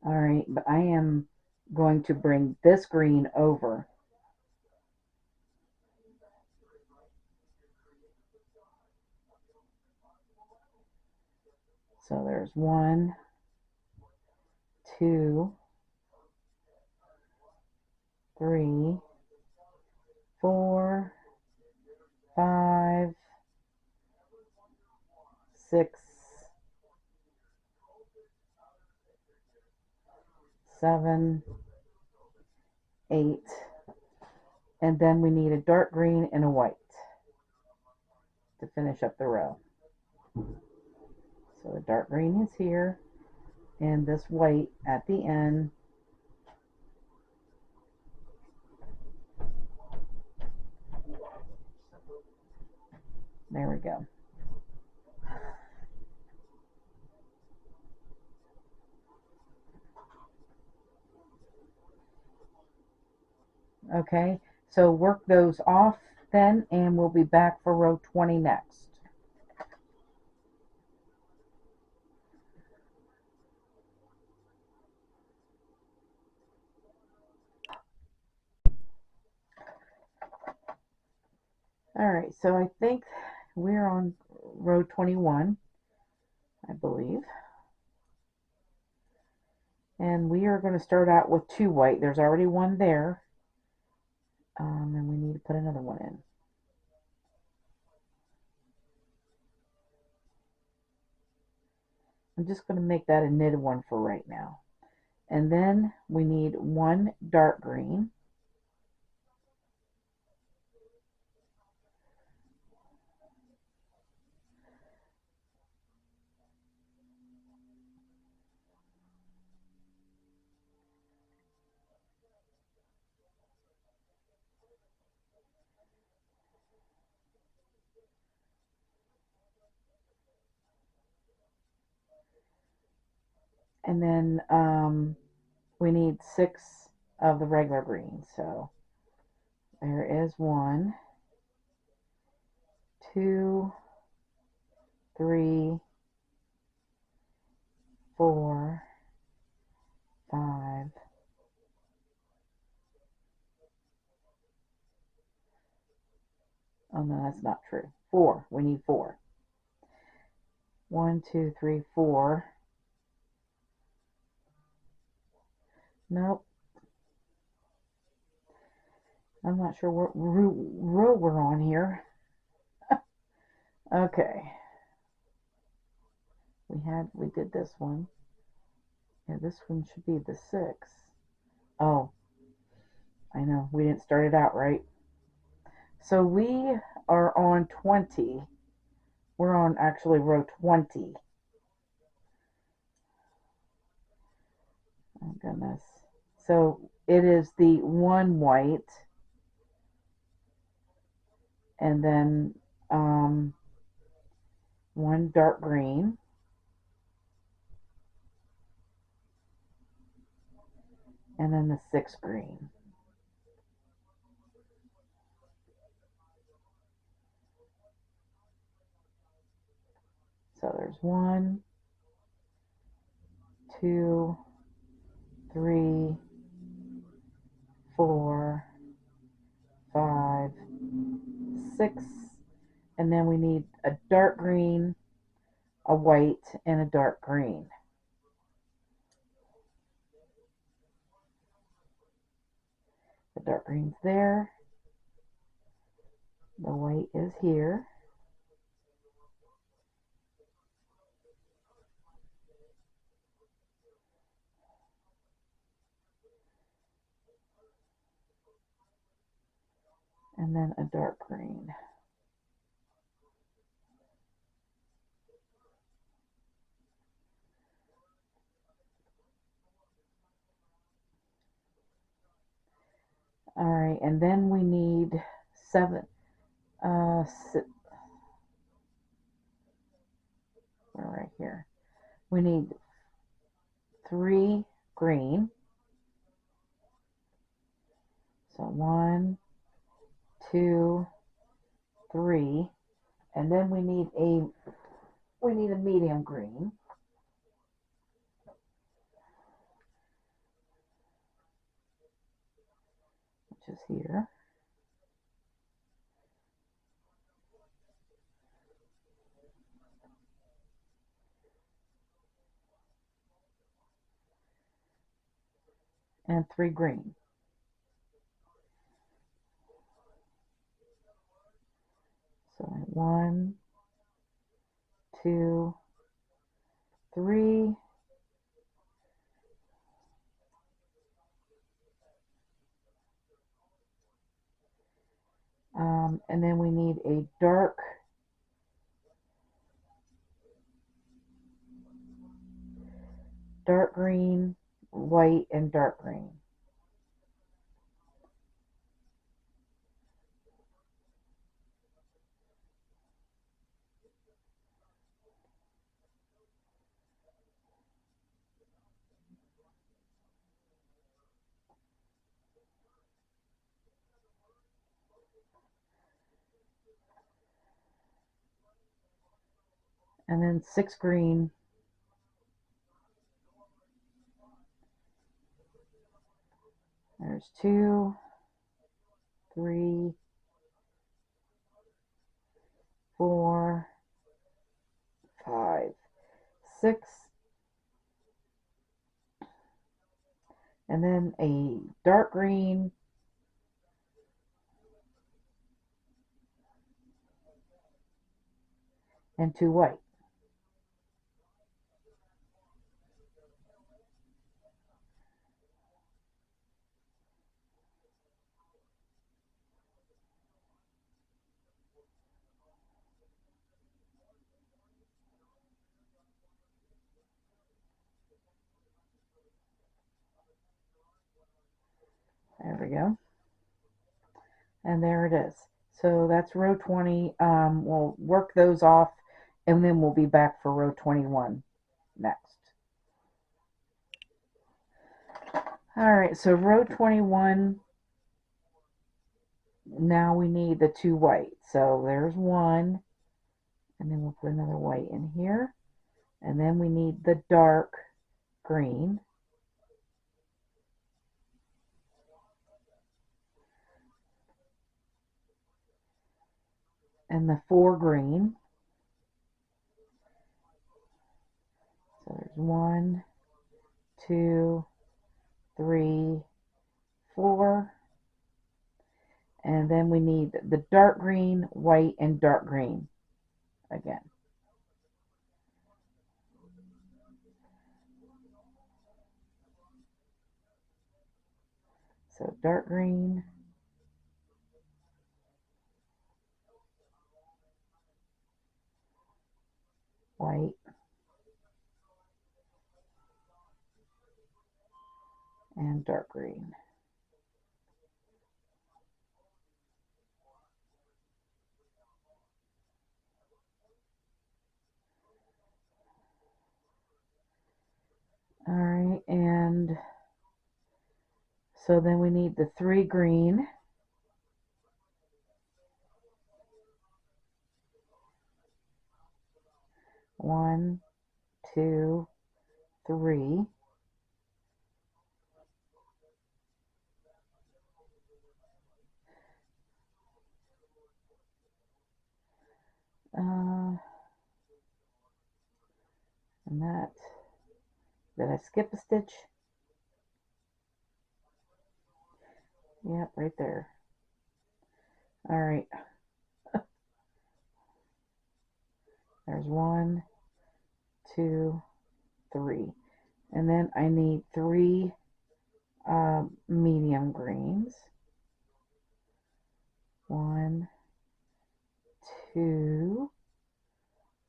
Alright, but I am going to bring this green over. So there's 1, 2, 3, 4, 5, 6, 7, 8, and then we need a dark green and a white to finish up the row. So the dark green is here, and this white at the end There we go. Okay, so work those off then, and we'll be back for row 20 next. All right, so I think we're on row 21, I believe. And we are going to start out with 2 white. There's already one there. And we need to put another one in. I'm just going to make that a knitted one for right now. And then we need 1 dark green. And then we need 6 of the regular green. So there is 1, 2, 3, 4, 5. Oh no, that's not true. 4. We need 4. 1, 2, 3, 4. Nope. I'm not sure what row we're on here. Okay. We did this one. Yeah, this one should be the 6. Oh, I know. We didn't start it out right. So we are on 20. We're on actually row 20. Oh goodness. So it is the 1 white and then 1 dark green and then the 6 green. So there's 1, 2, 3, 4, 5, 6, and then we need a dark green, a white, and a dark green. The dark green's there. The white is here. And then a dark green. All right, and then we need 7. We're right here. We need 3 green. So 1, 2, 3, and then we need a medium green. Which is here. And 3 green. So 1, 2, 3. And then we need a dark green, white, and dark green. and then 6 green, there's 2, 3, 4, 5, 6, and then a dark green, and 2 white. There we go. And there it is. So that's row 20. We'll work those off, and then we'll be back for row 21 next. All right, so row 21, now we need the 2 white. So there's 1, and then we'll put another white in here. And then we need the dark green. And the 4 green. So there's 1, 2, 3, 4. And then we need the dark green, white, and dark green again. So dark green, white, and dark green. All right, and so then we need the 3 green, 1, 2, 3. And that, did I skip a stitch? Yep, right there. All right. There's 1, 2, 3. And then I need 3 medium greens. 1, 2,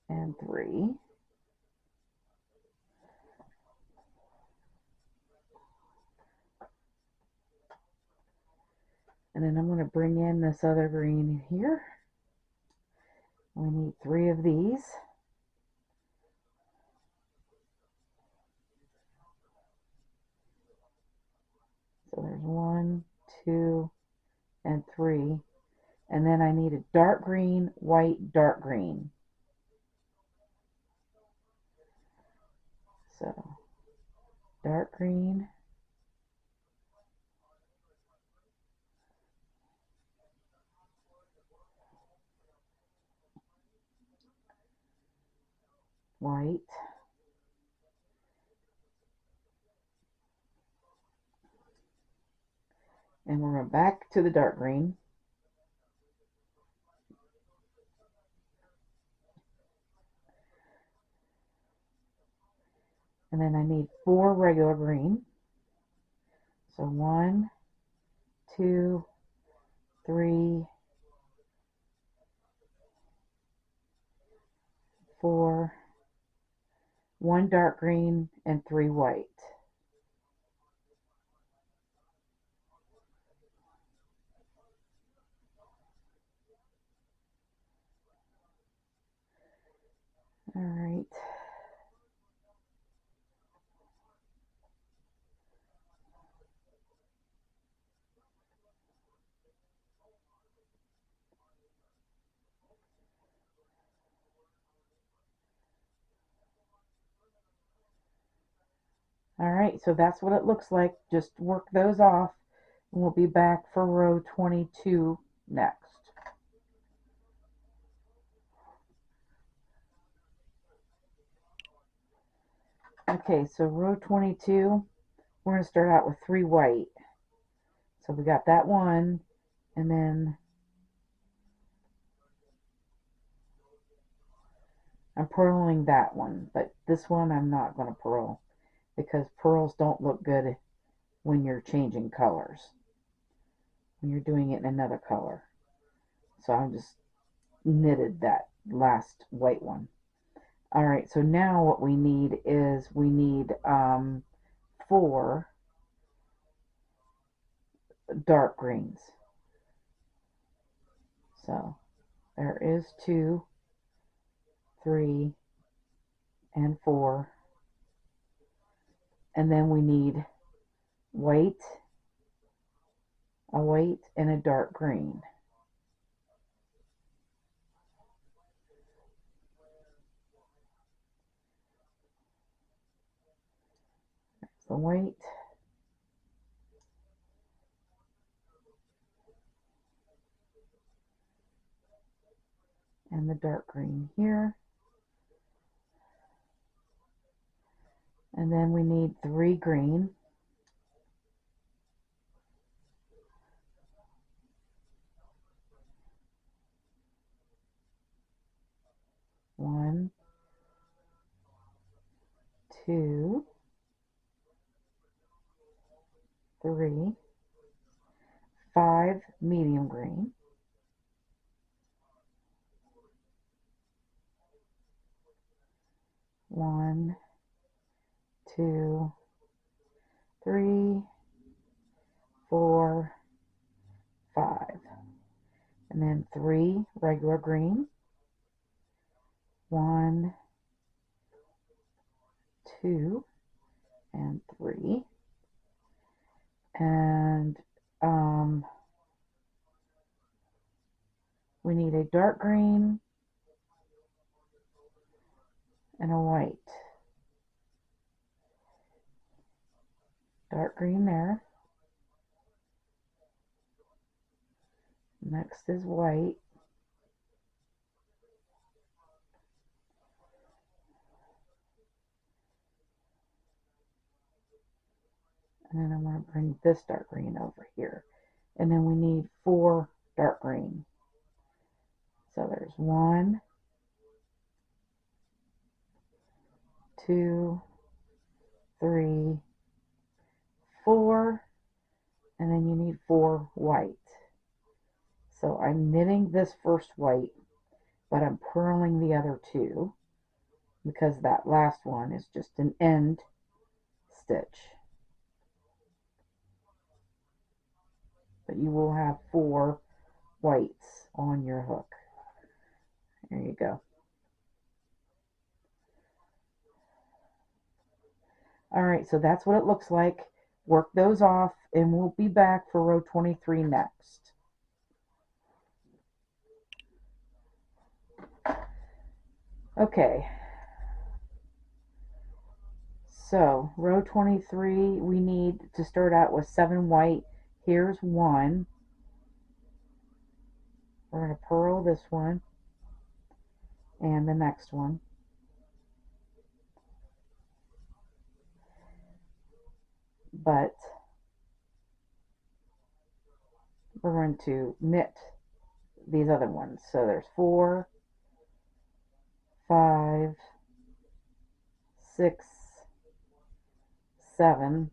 and 3. And then I'm going to bring in this other green here. We need 3 of these. So there's 1, 2, and 3. And then I need a dark green, white, dark green. So dark green, white, and we're going back to the dark green. And then I need 4 regular green. So 1, 2, 3, 4, 1 dark green, and 3 white. All right. All right, so that's what it looks like. Just work those off, and we'll be back for row 22 next. Okay, so row 22, we're going to start out with 3 white. So we got that one, and then I'm purling that one, but this one I'm not going to purl because pearls don't look good when you're changing colors, when you're doing it in another color. So I just knitted that last white one. All right, so now what we need is we need 4 dark greens. So there is 2, 3, and 4. And then we need white, a white, and a dark green. There's the white. And the dark green here. And then we need 3 green. One, 2, 3, 5 medium green. 1, 2, 3, 4, 5. And then 3 regular green. 1, 2, and 3. And we need a dark green and a white. Dark green there. Next is white. And then I'm going to bring this dark green over here. And then we need 4 dark green. So there's 1, 2, 3, 4, and then you need 4 white. So I'm knitting this first white, but I'm purling the other 2 because that last one is just an end stitch. But you will have 4 whites on your hook. There you go. All right, so that's what it looks like. Work those off, and we'll be back for row 23 next. Okay, so row 23, we need to start out with 7 white. Here's 1. We're going to purl this one and the next one. But we're going to knit these other ones. So there's 4, 5, 6, 7,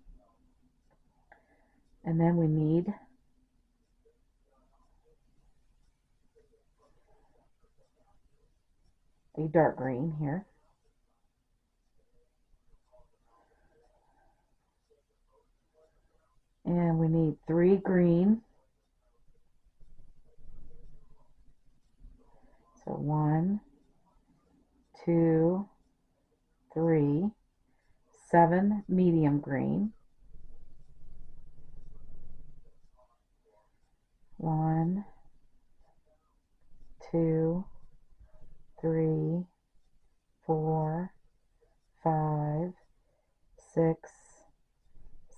and then we need a dark green here. And we need 3 green. So 1, 2, 3, 7 medium green. 1, 2, 3, 4, 5, 6,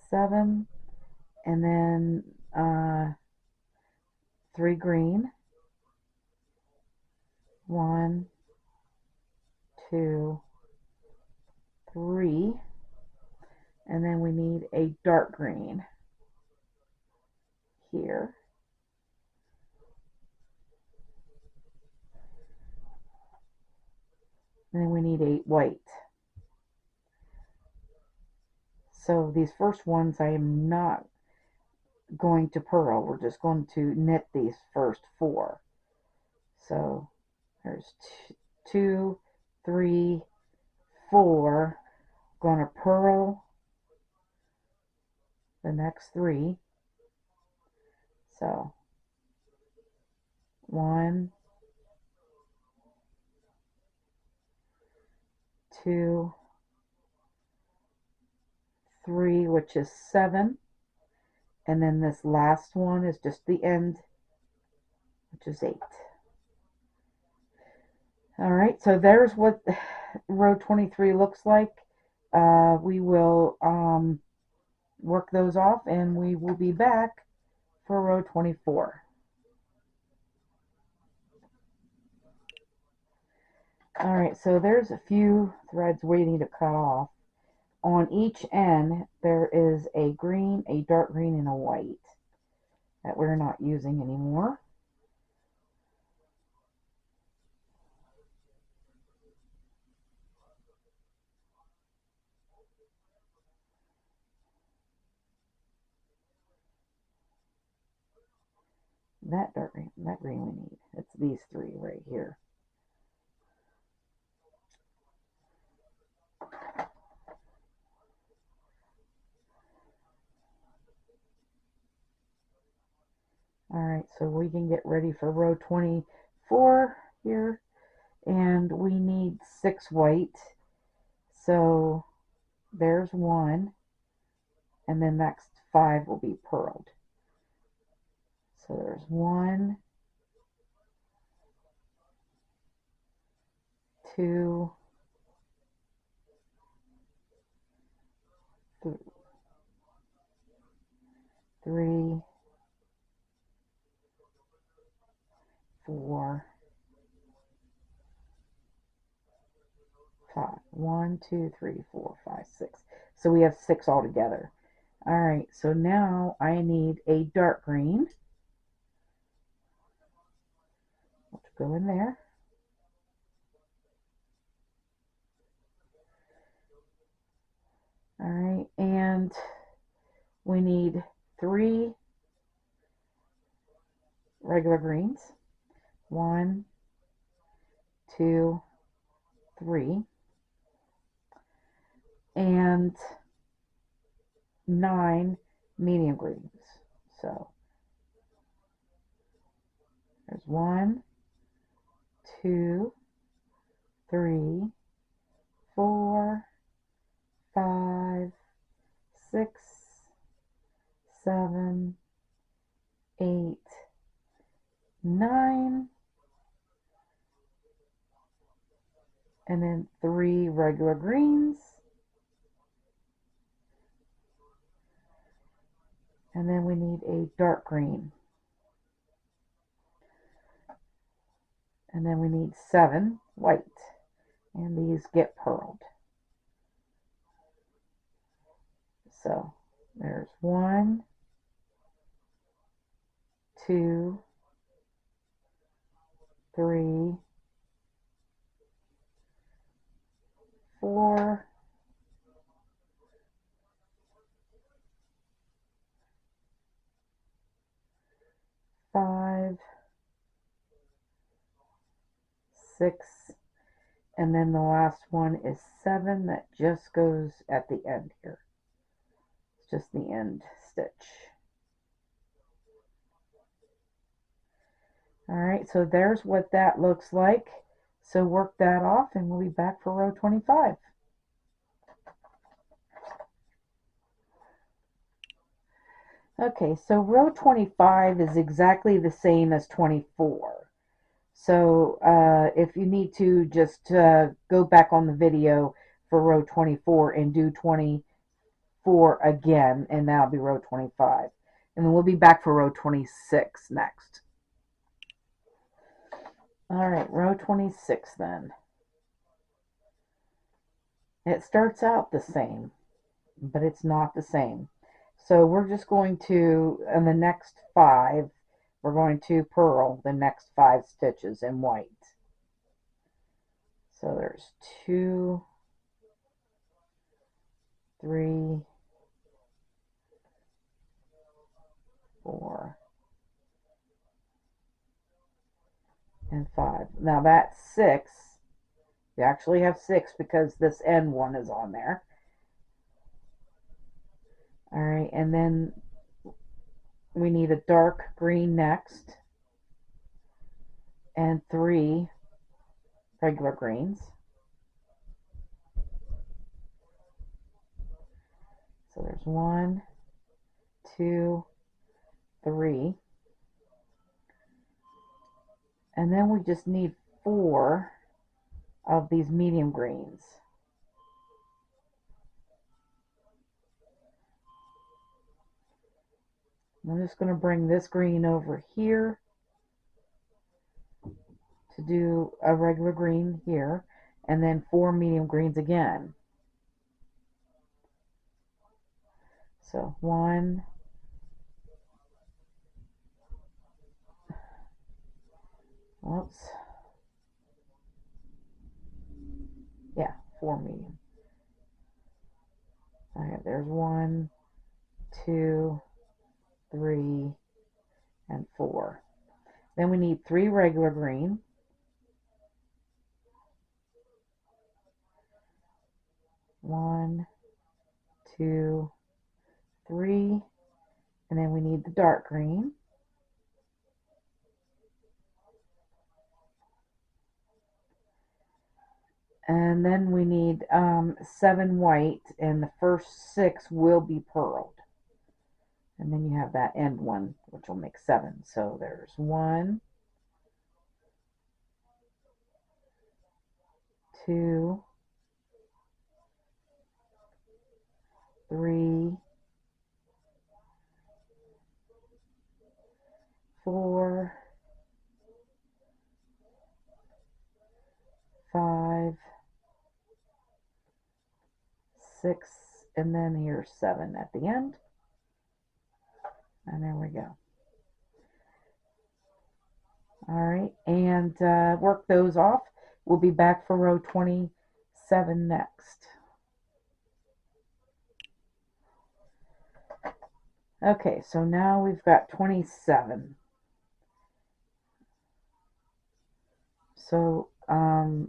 7, and then 3 green. 1, 2, 3, and then we need a dark green here. And then we need a white. So these first ones I am not going to purl. We're just going to knit these first 4. So there's 2, 3, 4. Going to purl the next 3. So 1, 2, 3, which is 7. And then this last one is just the end, which is 8. All right, so there's what row 23 looks like. We will work those off, and we will be back for row 24. All right, so there's a few threads waiting to cut off. On each end, there is a green, a dark green, and a white that we're not using anymore. That green we need. It's these 3 right here. All right, so we can get ready for row 24 here, and we need 6 white. So there's 1, and then next 5 will be purled. So there's 1, 2, 3, 4, 5. 1, 2, 3, 4, 5, 6. So we have 6 altogether. All right, so now I need a dark green. Let's go in there. All right, and we need 3 regular greens. 1, 2, 3, and 9 medium greens. So there's 1, 2, 3, 4, 5, 6, 7, 8, 9, and then 3 regular greens, and then we need a dark green, and then we need 7 white, and these get purled. So there's 1, 2, 3, 4, 5, 6, and then the last one is 7 that just goes at the end here. It's just the end stitch. All right, so there's what that looks like. So work that off, and we'll be back for row 25. Okay, so row 25 is exactly the same as 24. So if you need to, just go back on the video for row 24 and do 24 4 again, and that'll be row 25. And then we'll be back for row 26 next. All right, row 26 then. It starts out the same, but it's not the same. So we're just going to, in the next 5, we're going to purl the next 5 stitches in white. So there's 2, 3, 4, and 5. Now that's 6. You actually have 6 because this end one is on there. All right, and then we need a dark green next, and 3 regular greens. So there's 1, 2, 3. And then we just need 4 of these medium greens. I'm just going to bring this green over here to do a regular green here, and then 4 medium greens again. So 1, oops, yeah, 4 medium. Okay, there's 1, 2, 3, and 4. Then we need 3 regular green. 1, 2, 3, and then we need the dark green. And then we need 7 white, and the first 6 will be purled. And then you have that end one, which will make 7. So there's 1, 2, 3, 4, 5, 6, and then here's 7 at the end. And there we go. All right, and work those off. We'll be back for row 27 next. Okay, so now we've got 27. So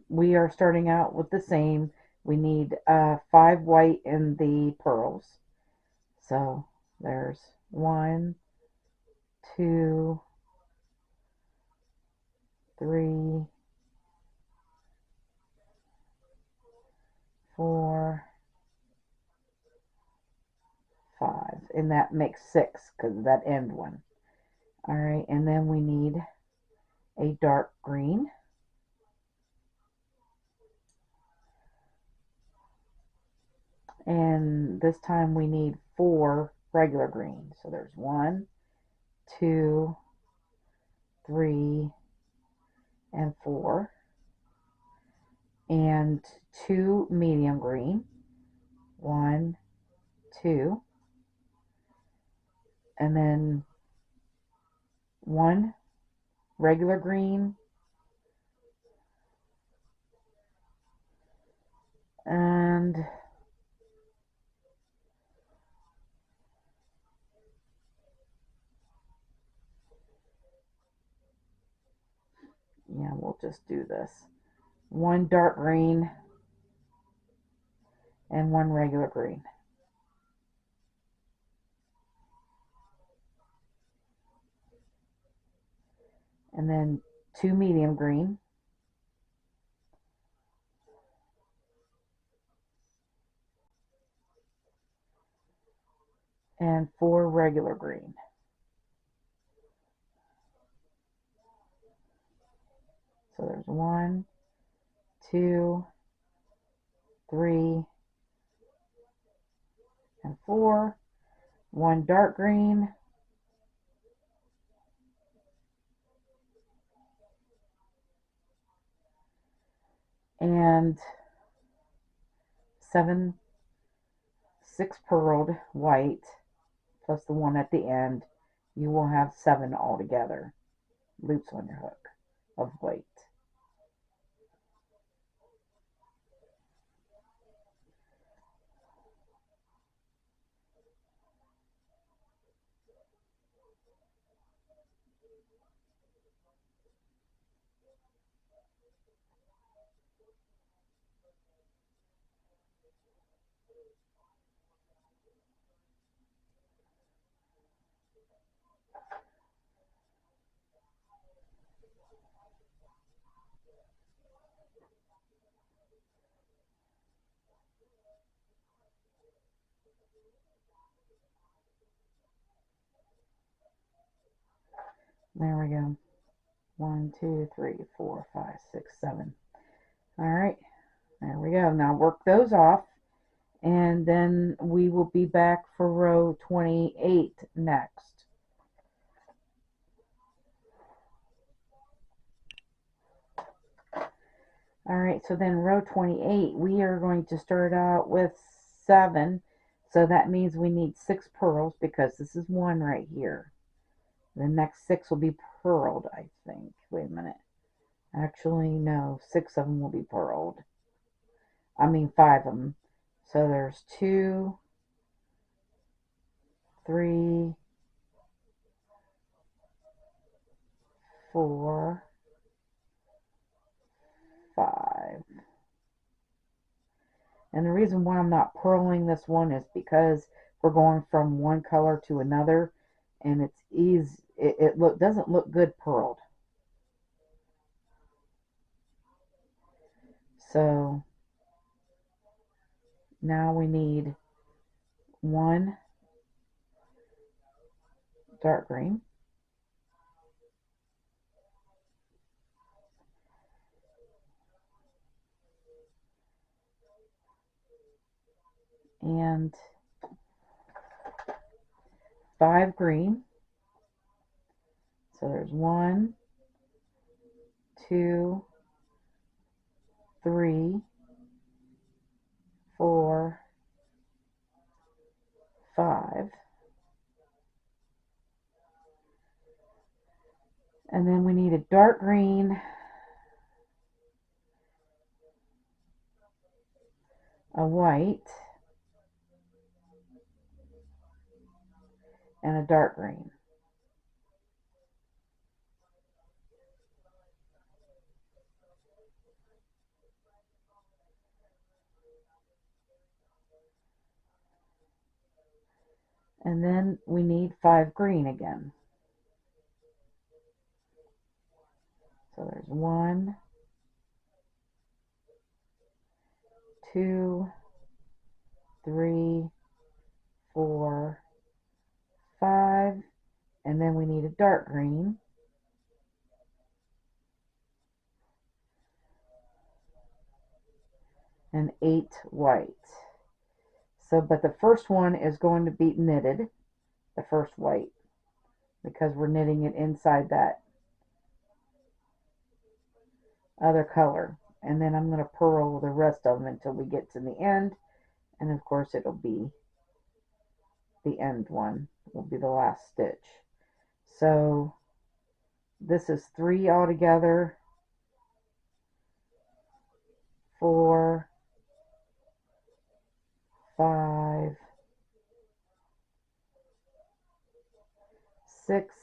we are starting out with the same. We need 5 white in the pearls. So there's 1, 2, 3, 4, 5, and that makes 6 because of that end one. All right, and then we need a dark green. And this time we need 4 regular green. So there's 1, 2, 3, and 4. And 2 medium green. 1, 2. And then 1 regular green. And yeah, we'll just do this. 1 dark green and 1 regular green. And then 2 medium green. And 4 regular green. So there's 1, 2, 3, and 4, 1 dark green, and 6 purled white plus the one at the end. You will have 7 altogether loops on your hook of white. There we go. 1, 2, 3, 4, 5, 6, 7. All right, there we go. Now work those off, and then we will be back for row 28 next. All right, so then row 28, we are going to start out with 7. So that means we need 6 purls because this is 1 right here. The next 6 will be purled, I think. Wait a minute. Actually, no, 6 of them will be purled. I mean 5 of them. So there's 2, 3, 4, 5. And the reason why I'm not purling this one is because we're going from one color to another, and it's easy. It doesn't look good purled. So now we need 1 dark green, and 5 green. So there's 1, 2, 3, 4, 5. And then we need a dark green, a white, and a dark green. And then we need 5 green again. So there's 1, 2, 3, 4, 5, and then we need a dark green. And 8 white. So, but the first one is going to be knitted, the first white, because we're knitting it inside that other color. And then I'm going to purl the rest of them until we get to the end. And of course it'll be the end one, will be the last stitch. So this is 3 altogether, 4, 5, 6,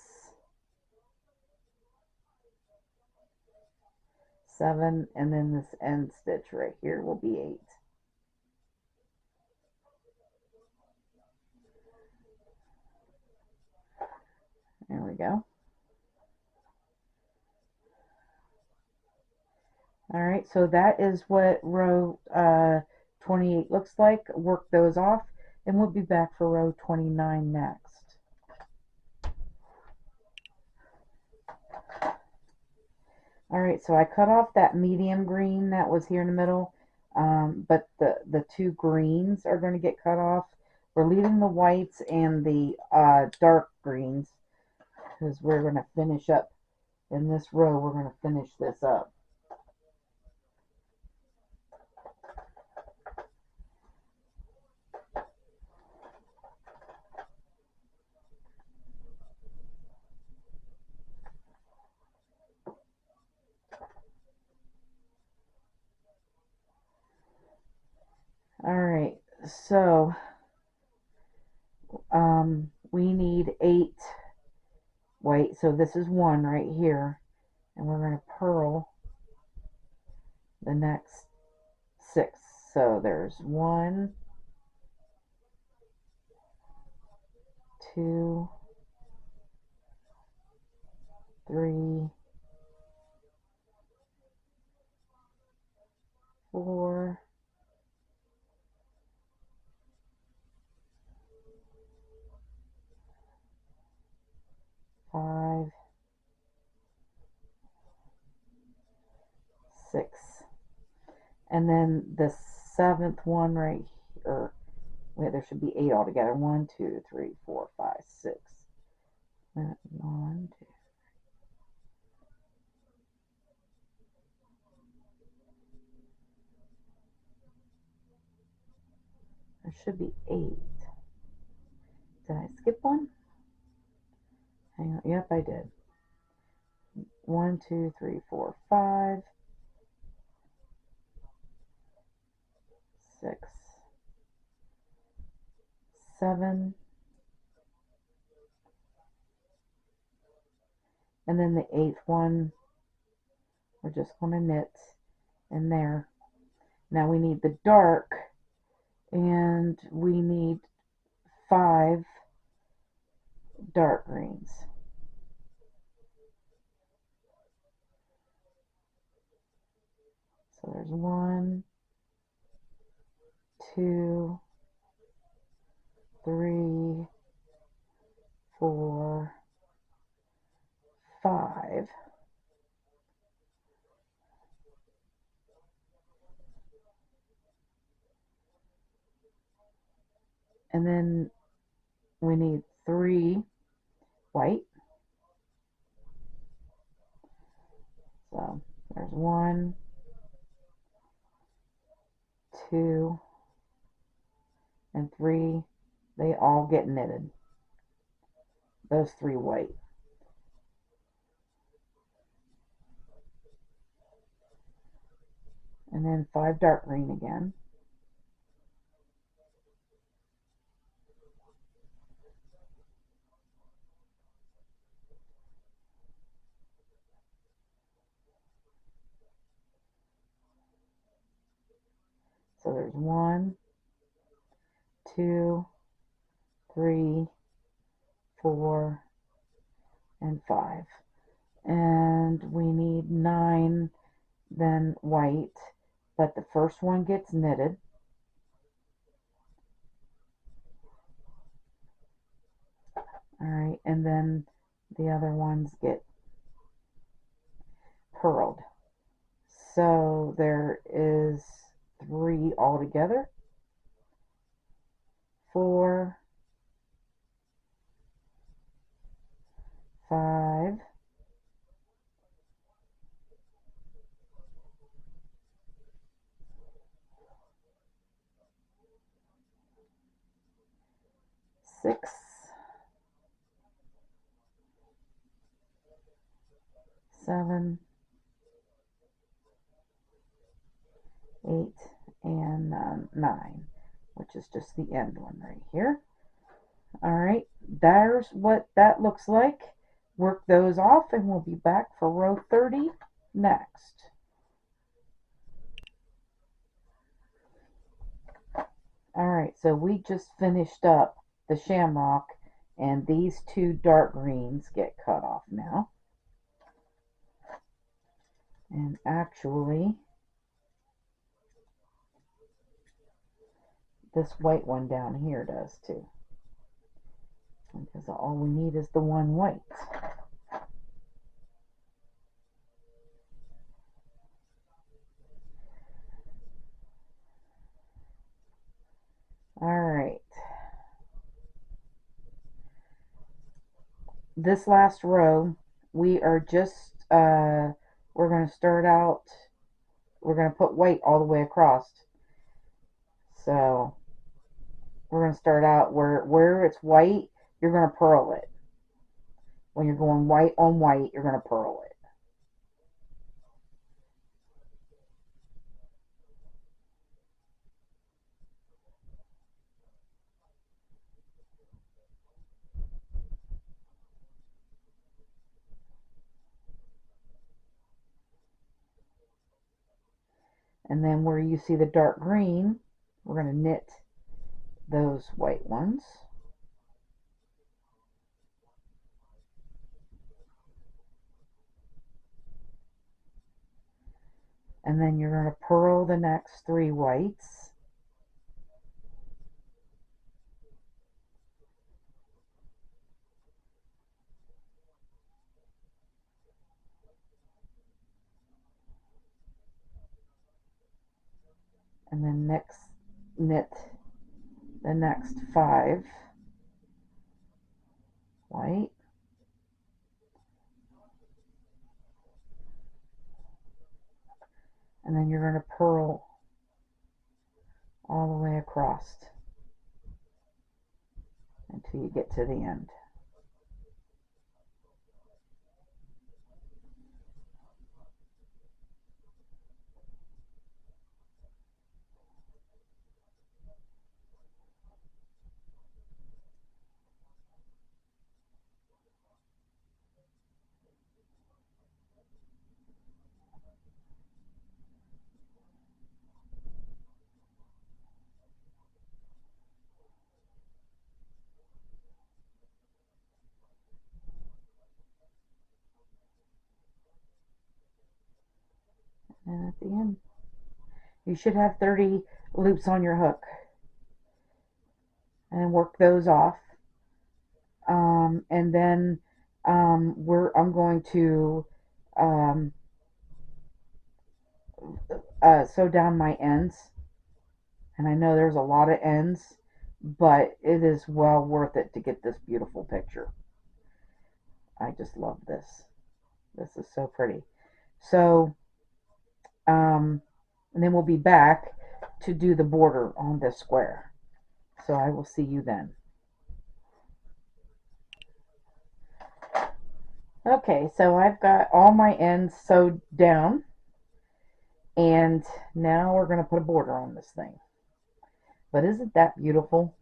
7, and then this end stitch right here will be 8. There we go. All right, so that is what row 28 looks like. Work those off, and we'll be back for row 29 next. All right, so I cut off that medium green that was here in the middle, but the 2 greens are going to get cut off. We're leaving the whites and the dark greens because we're going to finish up in this row. We're going to finish this up. Alright, so we need 8 white, so this is 1 right here, and we're going to purl the next 6. So there's 1, 2, 3, 4, 5, 6. And then the 7th one right here. Wait, there should be 8 altogether. 1, 2, 3, 4, 5, 6. 1, 2. There should be 8. Did I skip one? Hang on. Yep, I did. 1, 2, 3, 4, 5, 6, 7, and then the 8th one, we're just going to knit in there. Now we need the dark, and we need 5 dark greens. So there's 1, 2, 3, 4, 5. And then we need 3 white. So there's 1, 2, and 3. They all get knitted. Those 3 white. And then 5 dark green again. So there's 1, 2, 3, 4, and 5. And we need 9 then white, but the first one gets knitted. Alright, and then the other ones get purled. So there is 3 altogether. 4, 5, 6, 7, 8, and 9, which is just the end one right here. Alright, there's what that looks like. Work those off and we'll be back for row 30 next. Alright, so we just finished up the shamrock, and these 2 dark greens get cut off now. And actually, this white one down here does too. Because all we need is the 1 white. Alright. this last row, we are just, we're going to start out, we're going to put white all the way across. So we're going to start out where it's white, you're going to purl it. When you're going white on white, you're going to purl it. And then where you see the dark green, we're going to knit those white ones. And then you're going to purl the next 3 whites. And then knit the next 5 white. And then you're going to purl all the way across until you get to the end. And at the end, you should have 30 loops on your hook. And work those off. And then I'm going to um, sew down my ends. And I know there's a lot of ends, but it is well worth it to get this beautiful picture. I just love this. This is so pretty. So, and then we'll be back to do the border on this square. So I will see you then. Okay, so I've got all my ends sewed down, and now we're going to put a border on this thing. But isn't that beautiful?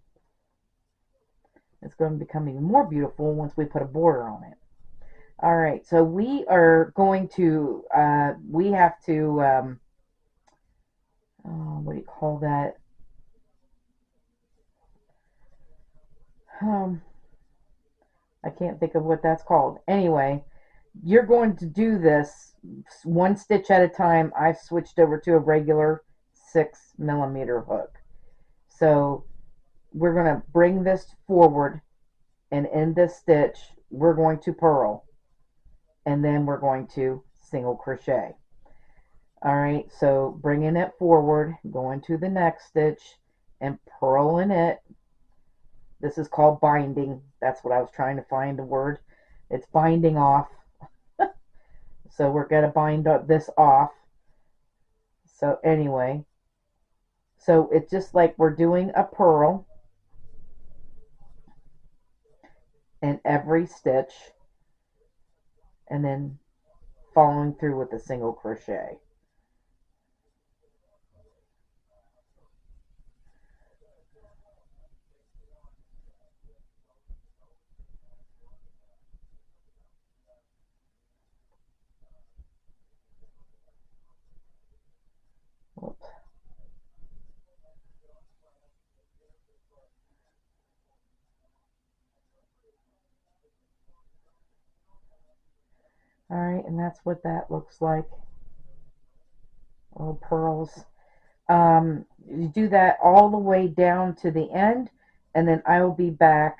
It's going to become even more beautiful once we put a border on it. All right, so we are going to, we have to, what do you call that? Um, I can't think of what that's called. Anyway, you're going to do this one stitch at a time. I've switched over to a regular 6mm hook. So we're going to bring this forward, and in this stitch, we're going to purl, and then we're going to single crochet. All right, so bringing it forward, going to the next stitch, and purling it. This is called binding. That's what I was trying to find the word. It's binding off. So we're going to bind this off. So anyway, so it's just like we're doing a purl in every stitch, and then following through with a single crochet. Whoops. All right, and that's what that looks like. Little pearls. You do that all the way down to the end, and then I will be back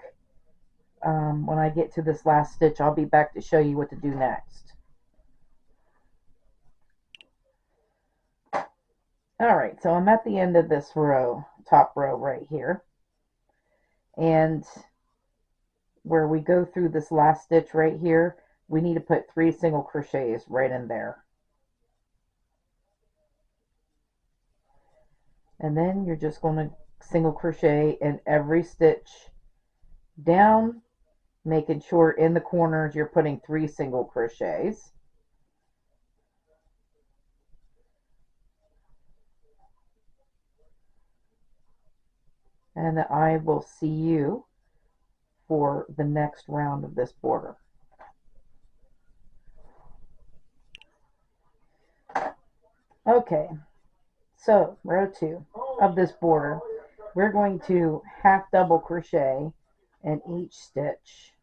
when I get to this last stitch. I'll be back to show you what to do next. All right, so I'm at the end of this row, top row right here, and where we go through this last stitch right here, we need to put 3 single crochets right in there. And then you're just going to single crochet in every stitch down, making sure in the corners you're putting 3 single crochets. And I will see you for the next round of this border. Okay, so row 2 of this border, we're going to half double crochet in each stitch.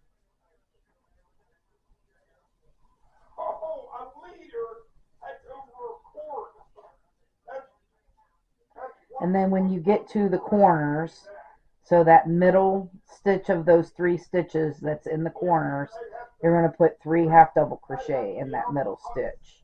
And then when you get to the corners, so that middle stitch of those 3 stitches that's in the corners, you're going to put 3 half double crochet in that middle stitch.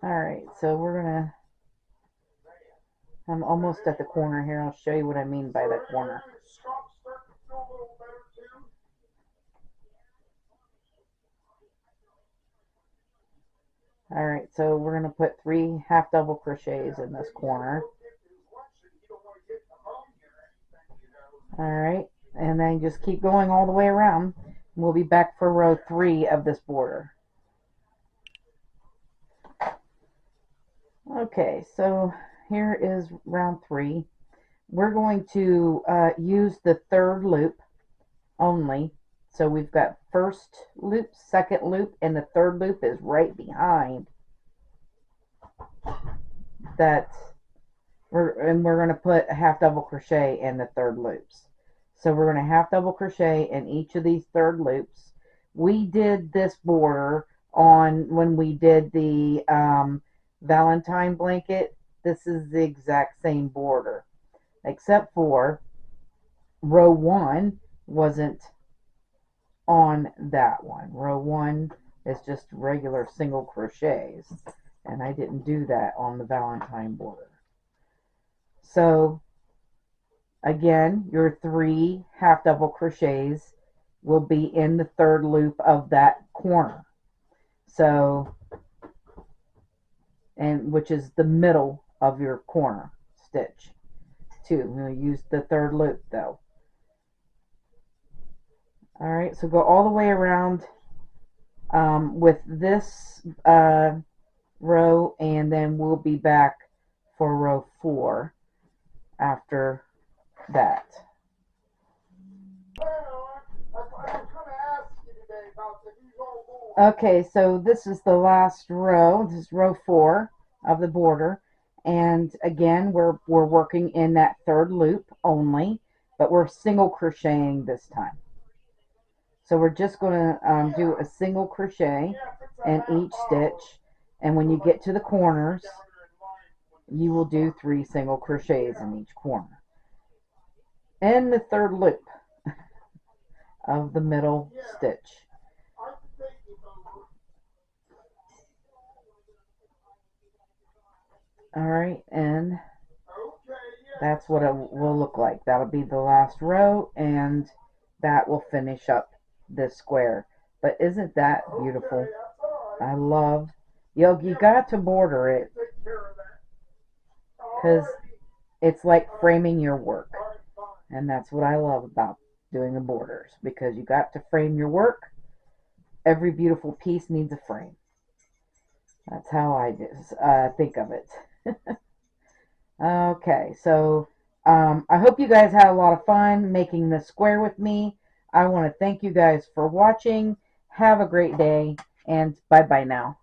Alright, so we're gonna, I'm almost at the corner here. I'll show you what I mean by the corner. Alright, so we're gonna put 3 half double crochets in this corner. Alright, and then just keep going all the way around. We'll be back for row 3 of this border. Okay, so here is round 3. We're going to use the 3rd loop only. So we've got 1st loop, 2nd loop, and the 3rd loop is right behind that. We're going to put a half double crochet in the 3rd loops. So we're going to half double crochet in each of these 3rd loops. We did this border on when we did the Valentine blanket. This is the exact same border, except for row 1 wasn't on that one. Row 1 is just regular single crochets, and I didn't do that on the Valentine border. So again, your 3 half double crochets will be in the 3rd loop of that corner. So, and which is the middle of your corner stitch too. I'm going to use the 3rd loop though. Alright, so go all the way around with this row, and then we'll be back for row 4 after that. Okay, so this is the last row. This is row 4 of the border, and again we're working in that 3rd loop only, but we're single crocheting this time. So we're just going to do a single crochet in each stitch, and when you get to the corners, you will do 3 single crochets in each corner. And the 3rd loop of the middle stitch. Alright, and that's what it will look like. That'll be the last row, and that will finish up this square. But isn't that beautiful? I love, you got to border it, because it's like framing your work. And that's what I love about doing the borders, because you got to frame your work. Every beautiful piece needs a frame. That's how I just think of it. Okay, so I hope you guys had a lot of fun making this square with me. I want to thank you guys for watching. Have a great day, and bye-bye now.